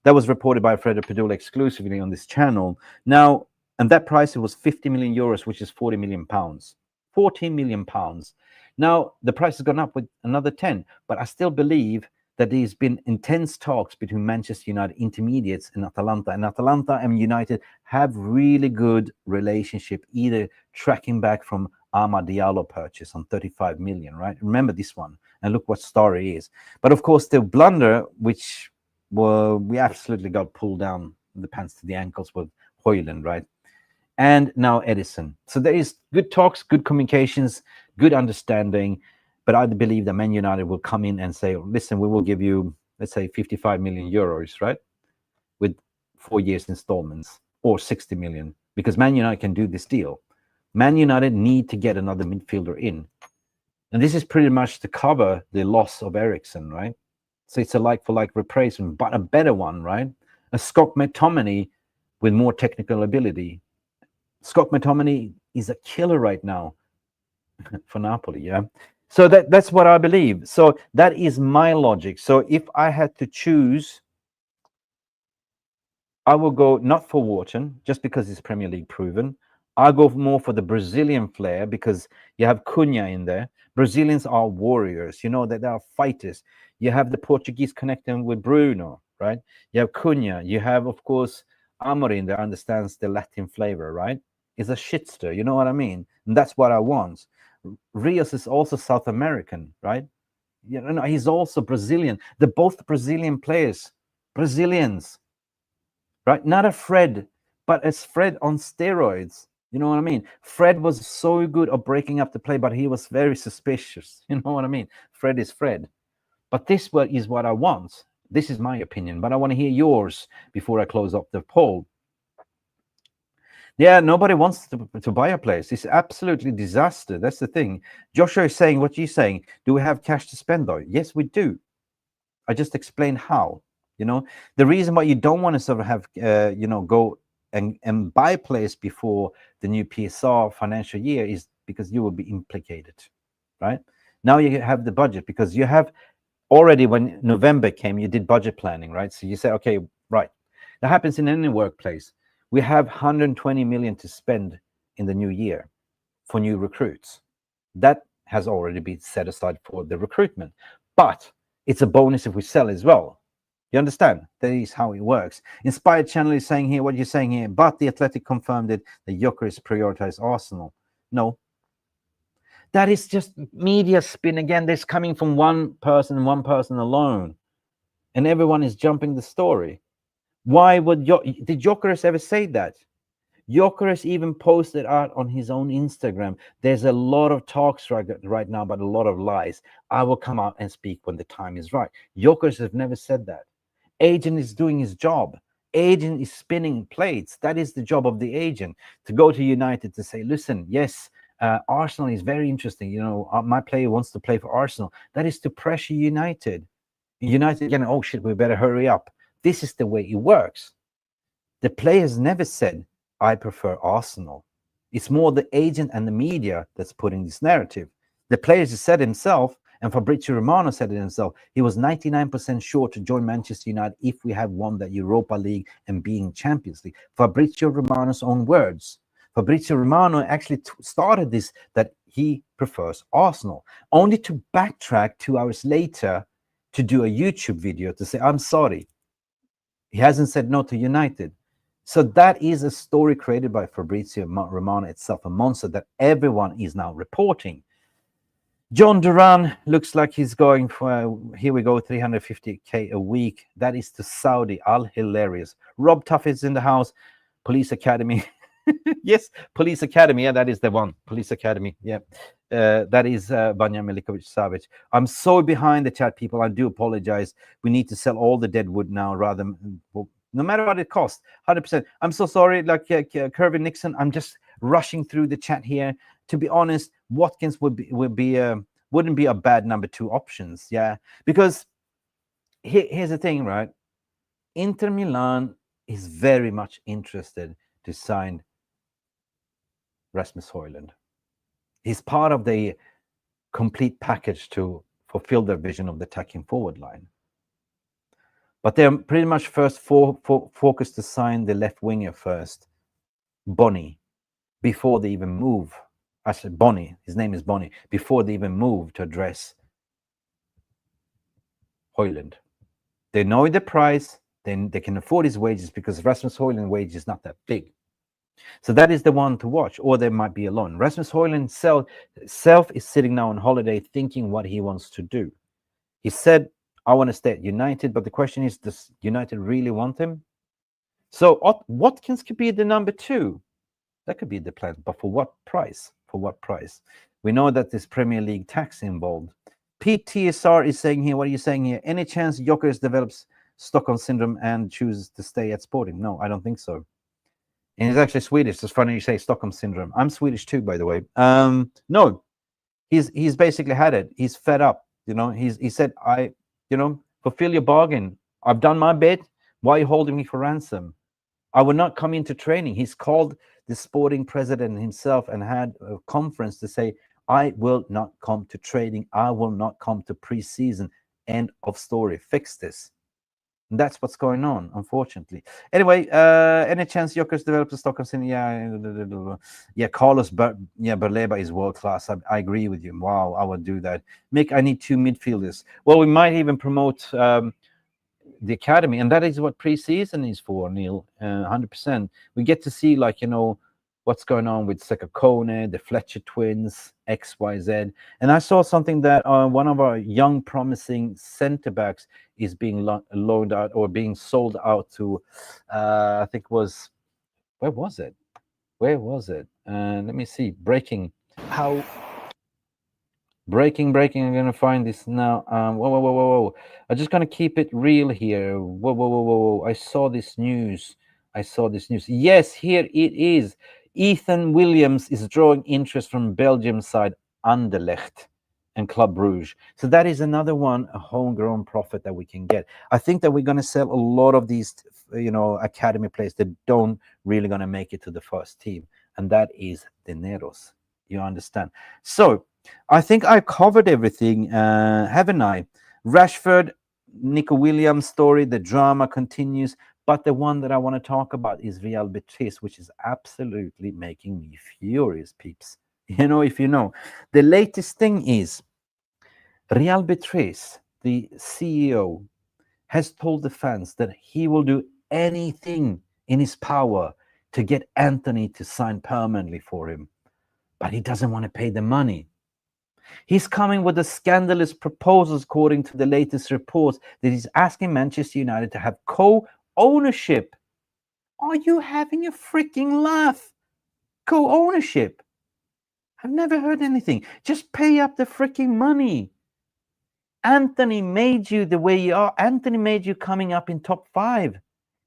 That was reported by Alfredo Padula exclusively on this channel. Now, and that price, it was 50 million euros, which is 40 million pounds. 14 million pounds. Now, the price has gone up with another 10, but I still believe that there's been intense talks between Manchester United intermediates and Atalanta. And Atalanta and United have really good relationship, either tracking back from Amad Diallo purchase on 35 million, right? Remember this one. And look what story is. But of course, the blunder, which we absolutely got pulled down the pants to the ankles with Højlund, right? And now Ederson. So there is good talks, good communications, good understanding. But I believe that Man United will come in and say, listen, we will give you, let's say, 55 million euros, right? With 4 years installments, or 60 million, because Man United can do this deal. Man United need to get another midfielder in. And this is pretty much to cover the loss of Ederson, right? So it's a like-for-like replacement, but a better one, right? A Scott McTominay with more technical ability. Scott McTominay is a killer right now for Napoli, yeah? So that's what I believe. So that is my logic. So if I had to choose, I will go not for Wharton, just because it's Premier League proven. I'll go more for the Brazilian flair, because you have Cunha in there. Brazilians are warriors, you know, that they are fighters. You have the Portuguese connecting with Bruno, right? You have Cunha. You have, of course, Amorim that understands the Latin flavor, right? Is a shitster, you know what I mean? And that's what I want. Rios is also South American, right? You know, he's also Brazilian. They're both Brazilian players, Brazilians, right? Not a Fred, but as Fred on steroids. You know what I mean? Fred was so good at breaking up the play, but he was very suspicious. You know what I mean? Fred is Fred. But this is what I want. This is my opinion, but I want to hear yours before I close up the poll. Yeah, nobody wants to buy a place. It's absolutely disaster. That's the thing. Joshua is saying what you're saying. Do we have cash to spend, though? Yes, we do. I just explained how. You know, the reason why you don't want to sort of have, you know, go and buy place before the new PSR financial year is because you will be implicated, right? Now you have the budget, because you have already, when November came, you did budget planning, right? So you say, okay, right. That happens in any workplace. We have 120 million to spend in the new year for new recruits. That has already been set aside for the recruitment, but it's a bonus if we sell as well. You understand? That is how it works. Inspired Channel is saying here what you're saying here, but the Athletic confirmed it, that Gyökeres prioritized Arsenal. No. That is just media spin again. That's coming from one person alone. And everyone is jumping the story. Why would did Gyökeres ever say that? Gyökeres even posted out on his own Instagram. There's a lot of talks right now, but a lot of lies. I will come out and speak when the time is right. Gyökeres have never said that. Agent is doing his job. Agent is spinning plates. That is the job of the agent, to go to United to say, listen, yes, Arsenal is very interesting. You know, my player wants to play for Arsenal. That is to pressure United. United again, oh shit, we better hurry up. This is the way it works. The players never said, I prefer Arsenal. It's more the agent and the media that's putting this narrative. The players said himself, and Fabrizio Romano said it himself, he was 99% sure to join Manchester United if we had won that Europa League and being Champions League. Fabrizio Romano's own words. Fabrizio Romano actually started this, that he prefers Arsenal, only to backtrack 2 hours later to do a YouTube video to say, I'm sorry. He hasn't said no to United. So that is a story created by Fabrizio Romano itself, a monster that everyone is now reporting. John Duran looks like he's going for, here we go, 350k a week. That is to Saudi. Hilarious. Rob Tuff is in the house. Police Academy. Yes, Police Academy. Yeah, that is the one. Police Academy. Yeah. That is Vanja Milinković-Savić. I'm so behind the chat, people. I do apologize. We need to sell all the dead wood now, rather than, no matter what it costs, 100%. I'm so sorry, like Kirby Nixon. I'm just rushing through the chat here. To be honest, Watkins wouldn't be a bad number 2 options. Yeah, because here's the thing, right? Inter Milan is very much interested to sign Rasmus Højlund. He's part of the complete package to fulfill their vision of the attacking forward line. But they're pretty much first focused to sign the left winger first, Bonny, before they even move. Actually, Bonny, his name is Bonny, before they even move to address Højlund. They know the price, then they can afford his wages because Rasmus Højlund's wage is not that big. So that is the one to watch, or they might be alone. Rasmus Højlund self is sitting now on holiday thinking what he wants to do. He said, I want to stay at United, but the question is, does United really want him? So Watkins could be the number 2. That could be the plan, but for what price? For what price? We know that there's Premier League tax involved. PTSR is saying here, what are you saying here? Any chance Gyökeres develops Stockholm syndrome and chooses to stay at Sporting? No, I don't think so. And he's actually Swedish. It's funny you say Stockholm syndrome. I'm Swedish too, by the way. No, he's basically had it. He's fed up. He said, fulfill your bargain. I've done my bit. Why are you holding me for ransom? I will not come into training. He's called the Sporting president himself and had a conference to say, I will not come to training. I will not come to preseason. End of story. Fix this. And that's what's going on, unfortunately. Anyway, any chance Gyökeres develops a Stockholm syndrome? Yeah, Carlos Berleba is world class. I agree with you. Wow, I would do that. Mick, I need 2 midfielders. Well, we might even promote the academy, and that is what preseason is for, Neil. 100%. We get to see, what's going on with Sekakone, the Fletcher twins, XYZ. And I saw something that one of our young promising centre backs is being loaned out or being sold out to, I think was, where was it? Let me see. Breaking. Breaking. I'm going to find this now. Whoa. I'm just going to keep it real here. Whoa. I saw this news. Yes, here it is. Ethan Williams is drawing interest from Belgium side Anderlecht and Club Brugge. So that is another one, a homegrown profit that we can get. I think that we're going to sell a lot of these, academy players that don't really going to make it to the first team. And that is dineros. You understand? So I think I covered everything, haven't I? Rashford, Nico Williams story, the drama continues. But the one that I want to talk about is Real Betis, which is absolutely making me furious, peeps. If you know. The latest thing is Real Betis, the CEO, has told the fans that he will do anything in his power to get Anthony to sign permanently for him. But he doesn't want to pay the money. He's coming with a scandalous proposal, according to the latest reports, that he's asking Manchester United to have co-ownership. Are you having a freaking laugh? Co-ownership. I've never heard anything. Just pay up the freaking money. Anthony made you the way you are. Anthony made you coming up in top 5.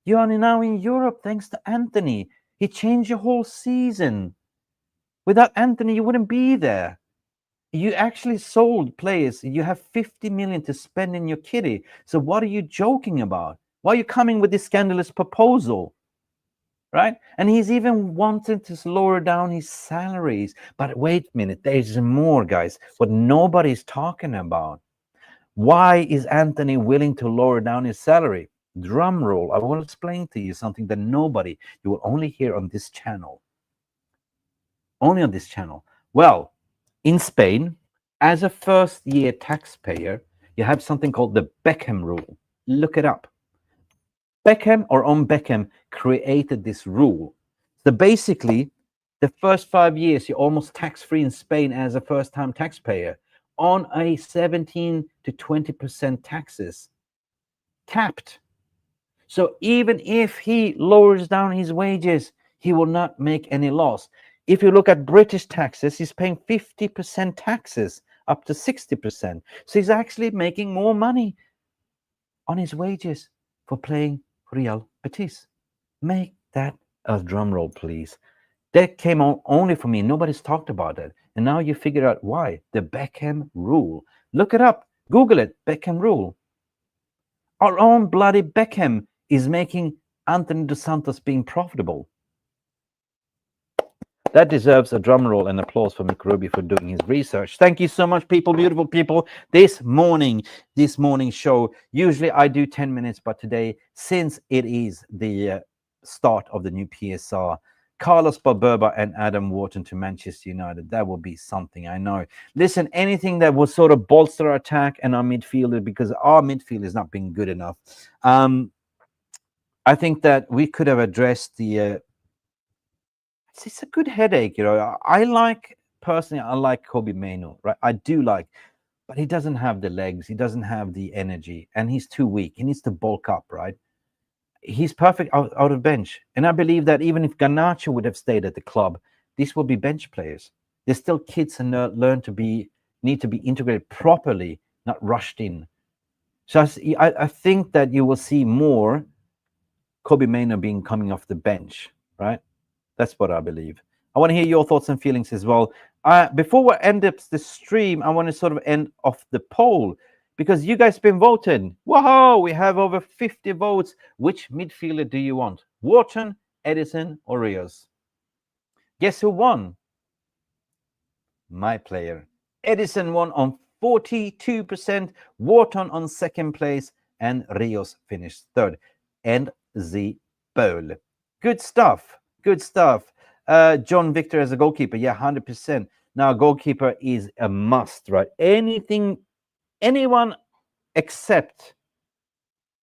You are now in Europe thanks to Anthony. He changed your whole season. Without Anthony, you wouldn't be there. You actually sold players. You have 50 million to spend in your kitty. So what are you joking about? Why are you coming with this scandalous proposal? Right? And he's even wanted to lower down his salaries. But wait a minute, there's more, guys. What nobody's talking about. Why is Anthony willing to lower down his salary? Drum roll. I will explain to you something that you will only hear on this channel. Only on this channel. Well, in Spain, as a first-year taxpayer, you have something called the Beckham rule. Look it up. Beckham created this rule. So basically, the first 5 years, you're almost tax-free in Spain as a first-time taxpayer on a 17 to 20% taxes. Capped. So even if he lowers down his wages, he will not make any loss. If you look at British taxes, he's paying 50% taxes, up to 60%. So he's actually making more money on his wages for playing Real Betis. Make that a drum roll, please. That came on only for me. Nobody's talked about it. And now you figure out why. The Beckham rule. Look it up. Google it. Beckham rule. Our own bloody Beckham is making Anthony Dos Santos being profitable. That deserves a drum roll and applause for Mick Ruby for doing his research. Thank you so much, people, beautiful people. This morning show, usually I do 10 minutes, but today, since it is the start of the new PSR, Carlos Balberba and Adam Wharton to Manchester United. That will be something, I know. Listen, anything that will sort of bolster our attack and our midfielder, because our midfield has not been good enough. I think that we could have addressed the... it's a good headache, you know. Personally, I like Kobbie Mainoo, right? I do like, but he doesn't have the legs. He doesn't have the energy, and he's too weak. He needs to bulk up, right? He's perfect out of bench. And I believe that even if Garnacho would have stayed at the club, these will be bench players. They're still kids and need to be integrated properly, not rushed in. So I think that you will see more Kobbie Mainoo coming off the bench, right? That's what I believe. I want to hear your thoughts and feelings as well. Before we end up the stream, I want to sort of end off the poll, because you guys have been voting. Whoa, we have over 50 votes. Which midfielder do you want? Wharton, Ederson, or Rios? Guess who won? My player. Ederson won on 42%, Wharton on second place, and Rios finished third. And the poll. Good stuff. Good stuff. John Victor as a goalkeeper. Yeah, 100%. Now, goalkeeper is a must, right? Anyone except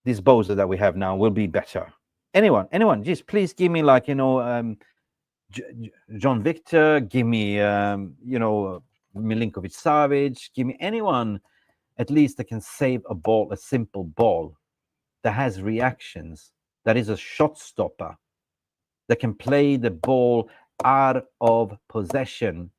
this Boza that we have now will be better. Anyone, just please give me, like, you know, John Victor, give me, you know, Milinković-Savić, give me anyone at least that can save a ball, a simple ball, that has reactions, that is a shot stopper, that can play the ball out of possession,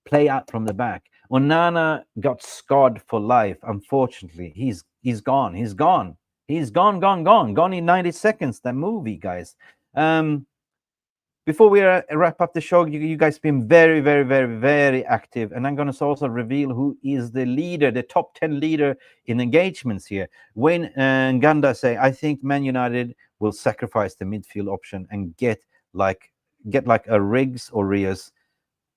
play out from the back. Onana got scarred for life. Unfortunately, he's gone. He's gone in 90 seconds. That movie, guys. Before we wrap up the show, you guys have been very, very, very, very active, and I'm going to also reveal who is the leader, the top 10 leader in engagements here. Wayne Ganda say, I think Man United will sacrifice the midfield option and get like a Riggs or Rios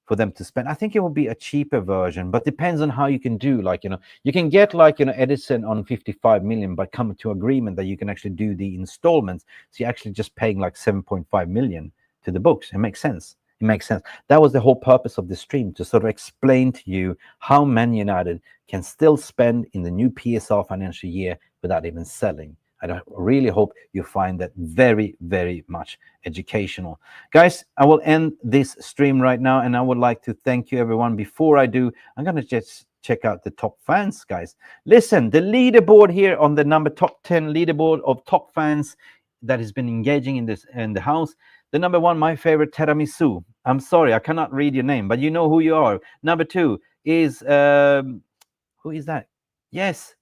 for them to spend. I think it will be a cheaper version, but depends on how you can do. Like, you know, you can get, like, you know, Ederson on 55 million, but come to agreement that you can actually do the installments. So you're actually just paying like 7.5 million to the books. It makes sense. It makes sense. That was the whole purpose of the stream, to sort of explain to you how Man United can still spend in the new PSR financial year without even selling. I really hope you find that very, very much educational. Guys, I will end this stream right now, and I would like to thank you, everyone. Before I do, I'm going to just check out the top fans, guys. Listen, the leaderboard here on the number top 10 leaderboard of top fans that has been engaging in the house. The number one, my favorite, Tiramisu. I'm sorry, I cannot read your name, but you know who you are. Number two is, who is that? Yes,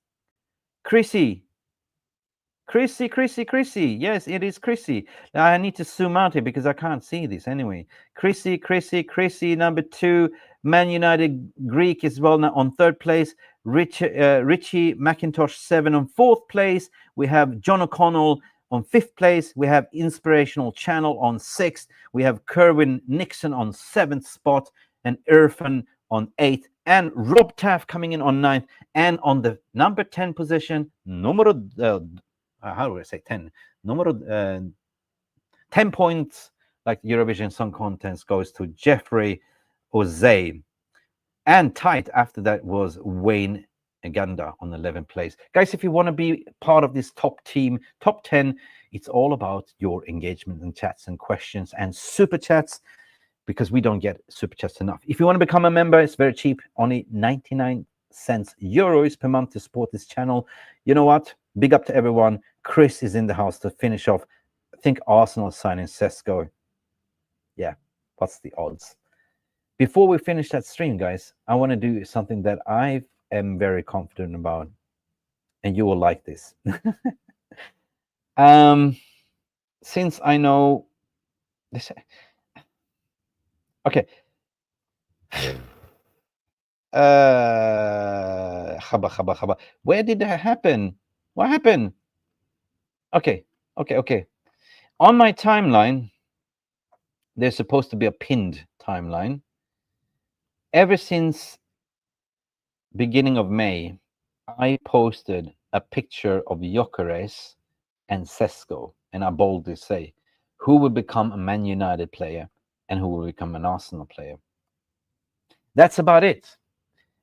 Chrissy. Yes, it is Chrissy. I need to zoom out here because I can't see this anyway. Chrissy, number two. Man United Greek as well now on third place. Richie McIntosh 7 on fourth place. We have John O'Connell on fifth place. We have Inspirational Channel on sixth. We have Kerwin Nixon on seventh spot, and Irfan on eighth, and Rob Taff coming in on ninth. And on the number 10 position, how do I say 10? 10 points, like Eurovision Song Contest, goes to Jeffrey Ozay. And tight after that was Wayne Ganda on 11th place. Guys, if you want to be part of this top team, top 10, it's all about your engagement and chats and questions and super chats, because we don't get super chats enough. If you want to become a member, it's very cheap, only 99 cents euros per month to support this channel. You know what? Big up to everyone. Chris is in the house to finish off. I think Arsenal signing Sesko. Yeah, what's the odds? Before we finish that stream, guys, I want to do something that I am very confident about, and you will like this. Since I know this, okay. Khaba. Where did that happen? What happened? Okay. On my timeline, there's supposed to be a pinned timeline. Ever since beginning of May, I posted a picture of Gyökeres and Sesko, and I boldly say, who will become a Man United player and who will become an Arsenal player. That's about it.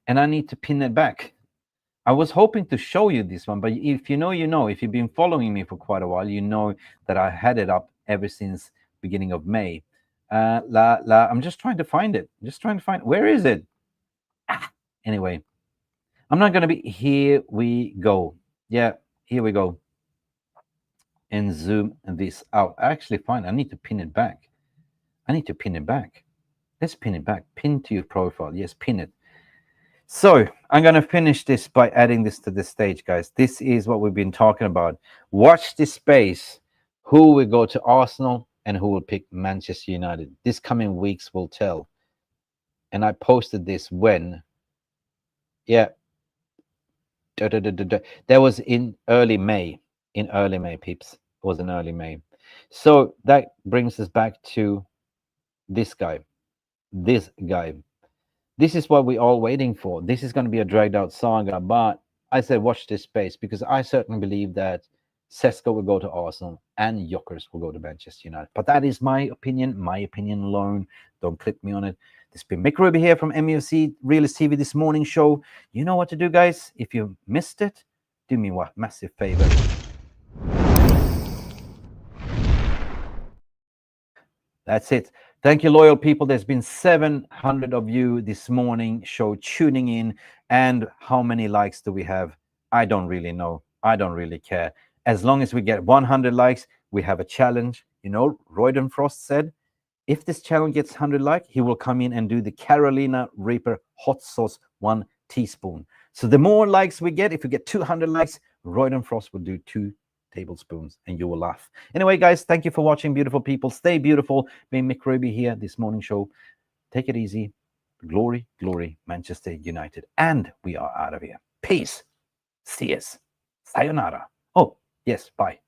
And I need to pin it back. I was hoping to show you this one, but if you know, you know. If you've been following me for quite a while, you know that I had it up ever since beginning of May. I'm just trying to find it. Where is it? Anyway, I'm not going to be. Here we go. Yeah, here we go. And zoom this out. Actually, fine. I need to pin it back. Let's pin it back. Pin to your profile. Yes, pin it. So I'm going to finish this by adding this to the stage, guys. This is what we've been talking about. Watch this space. Who will go to Arsenal and who will pick Manchester United? This coming weeks will tell. And I posted this when? Yeah. That was in early May. Peeps. It was in early May. So that brings us back to this guy. This is what we're all waiting for. This is going to be a dragged out saga, but I said watch this space because I certainly believe that Sesko will go to Arsenal and Gyökeres will go to Manchester United. But that is my opinion alone. Don't click me on it. This has been Mick Ruby here from Mufc Realist TV, this morning show. You know what to do, guys. If you missed it, do me a massive favor. That's it. Thank you, loyal people. There's been 700 of you this morning show tuning in. And how many likes do we have? I don't really know. I don't really care. As long as we get 100 likes, we have a challenge. You know, Royden Frost said, if this challenge gets 100 likes, he will come in and do the Carolina Reaper hot sauce 1 teaspoon. So the more likes we get, if we get 200 likes, Royden Frost will do 2 tablespoons and you will laugh. Anyway, guys, thank you for watching, beautiful people. Stay beautiful. Me, Mick Ruby here, this morning show. Take it easy. Glory, glory, Manchester United. And we are out of here. Peace. See us. Sayonara. Oh, yes, bye.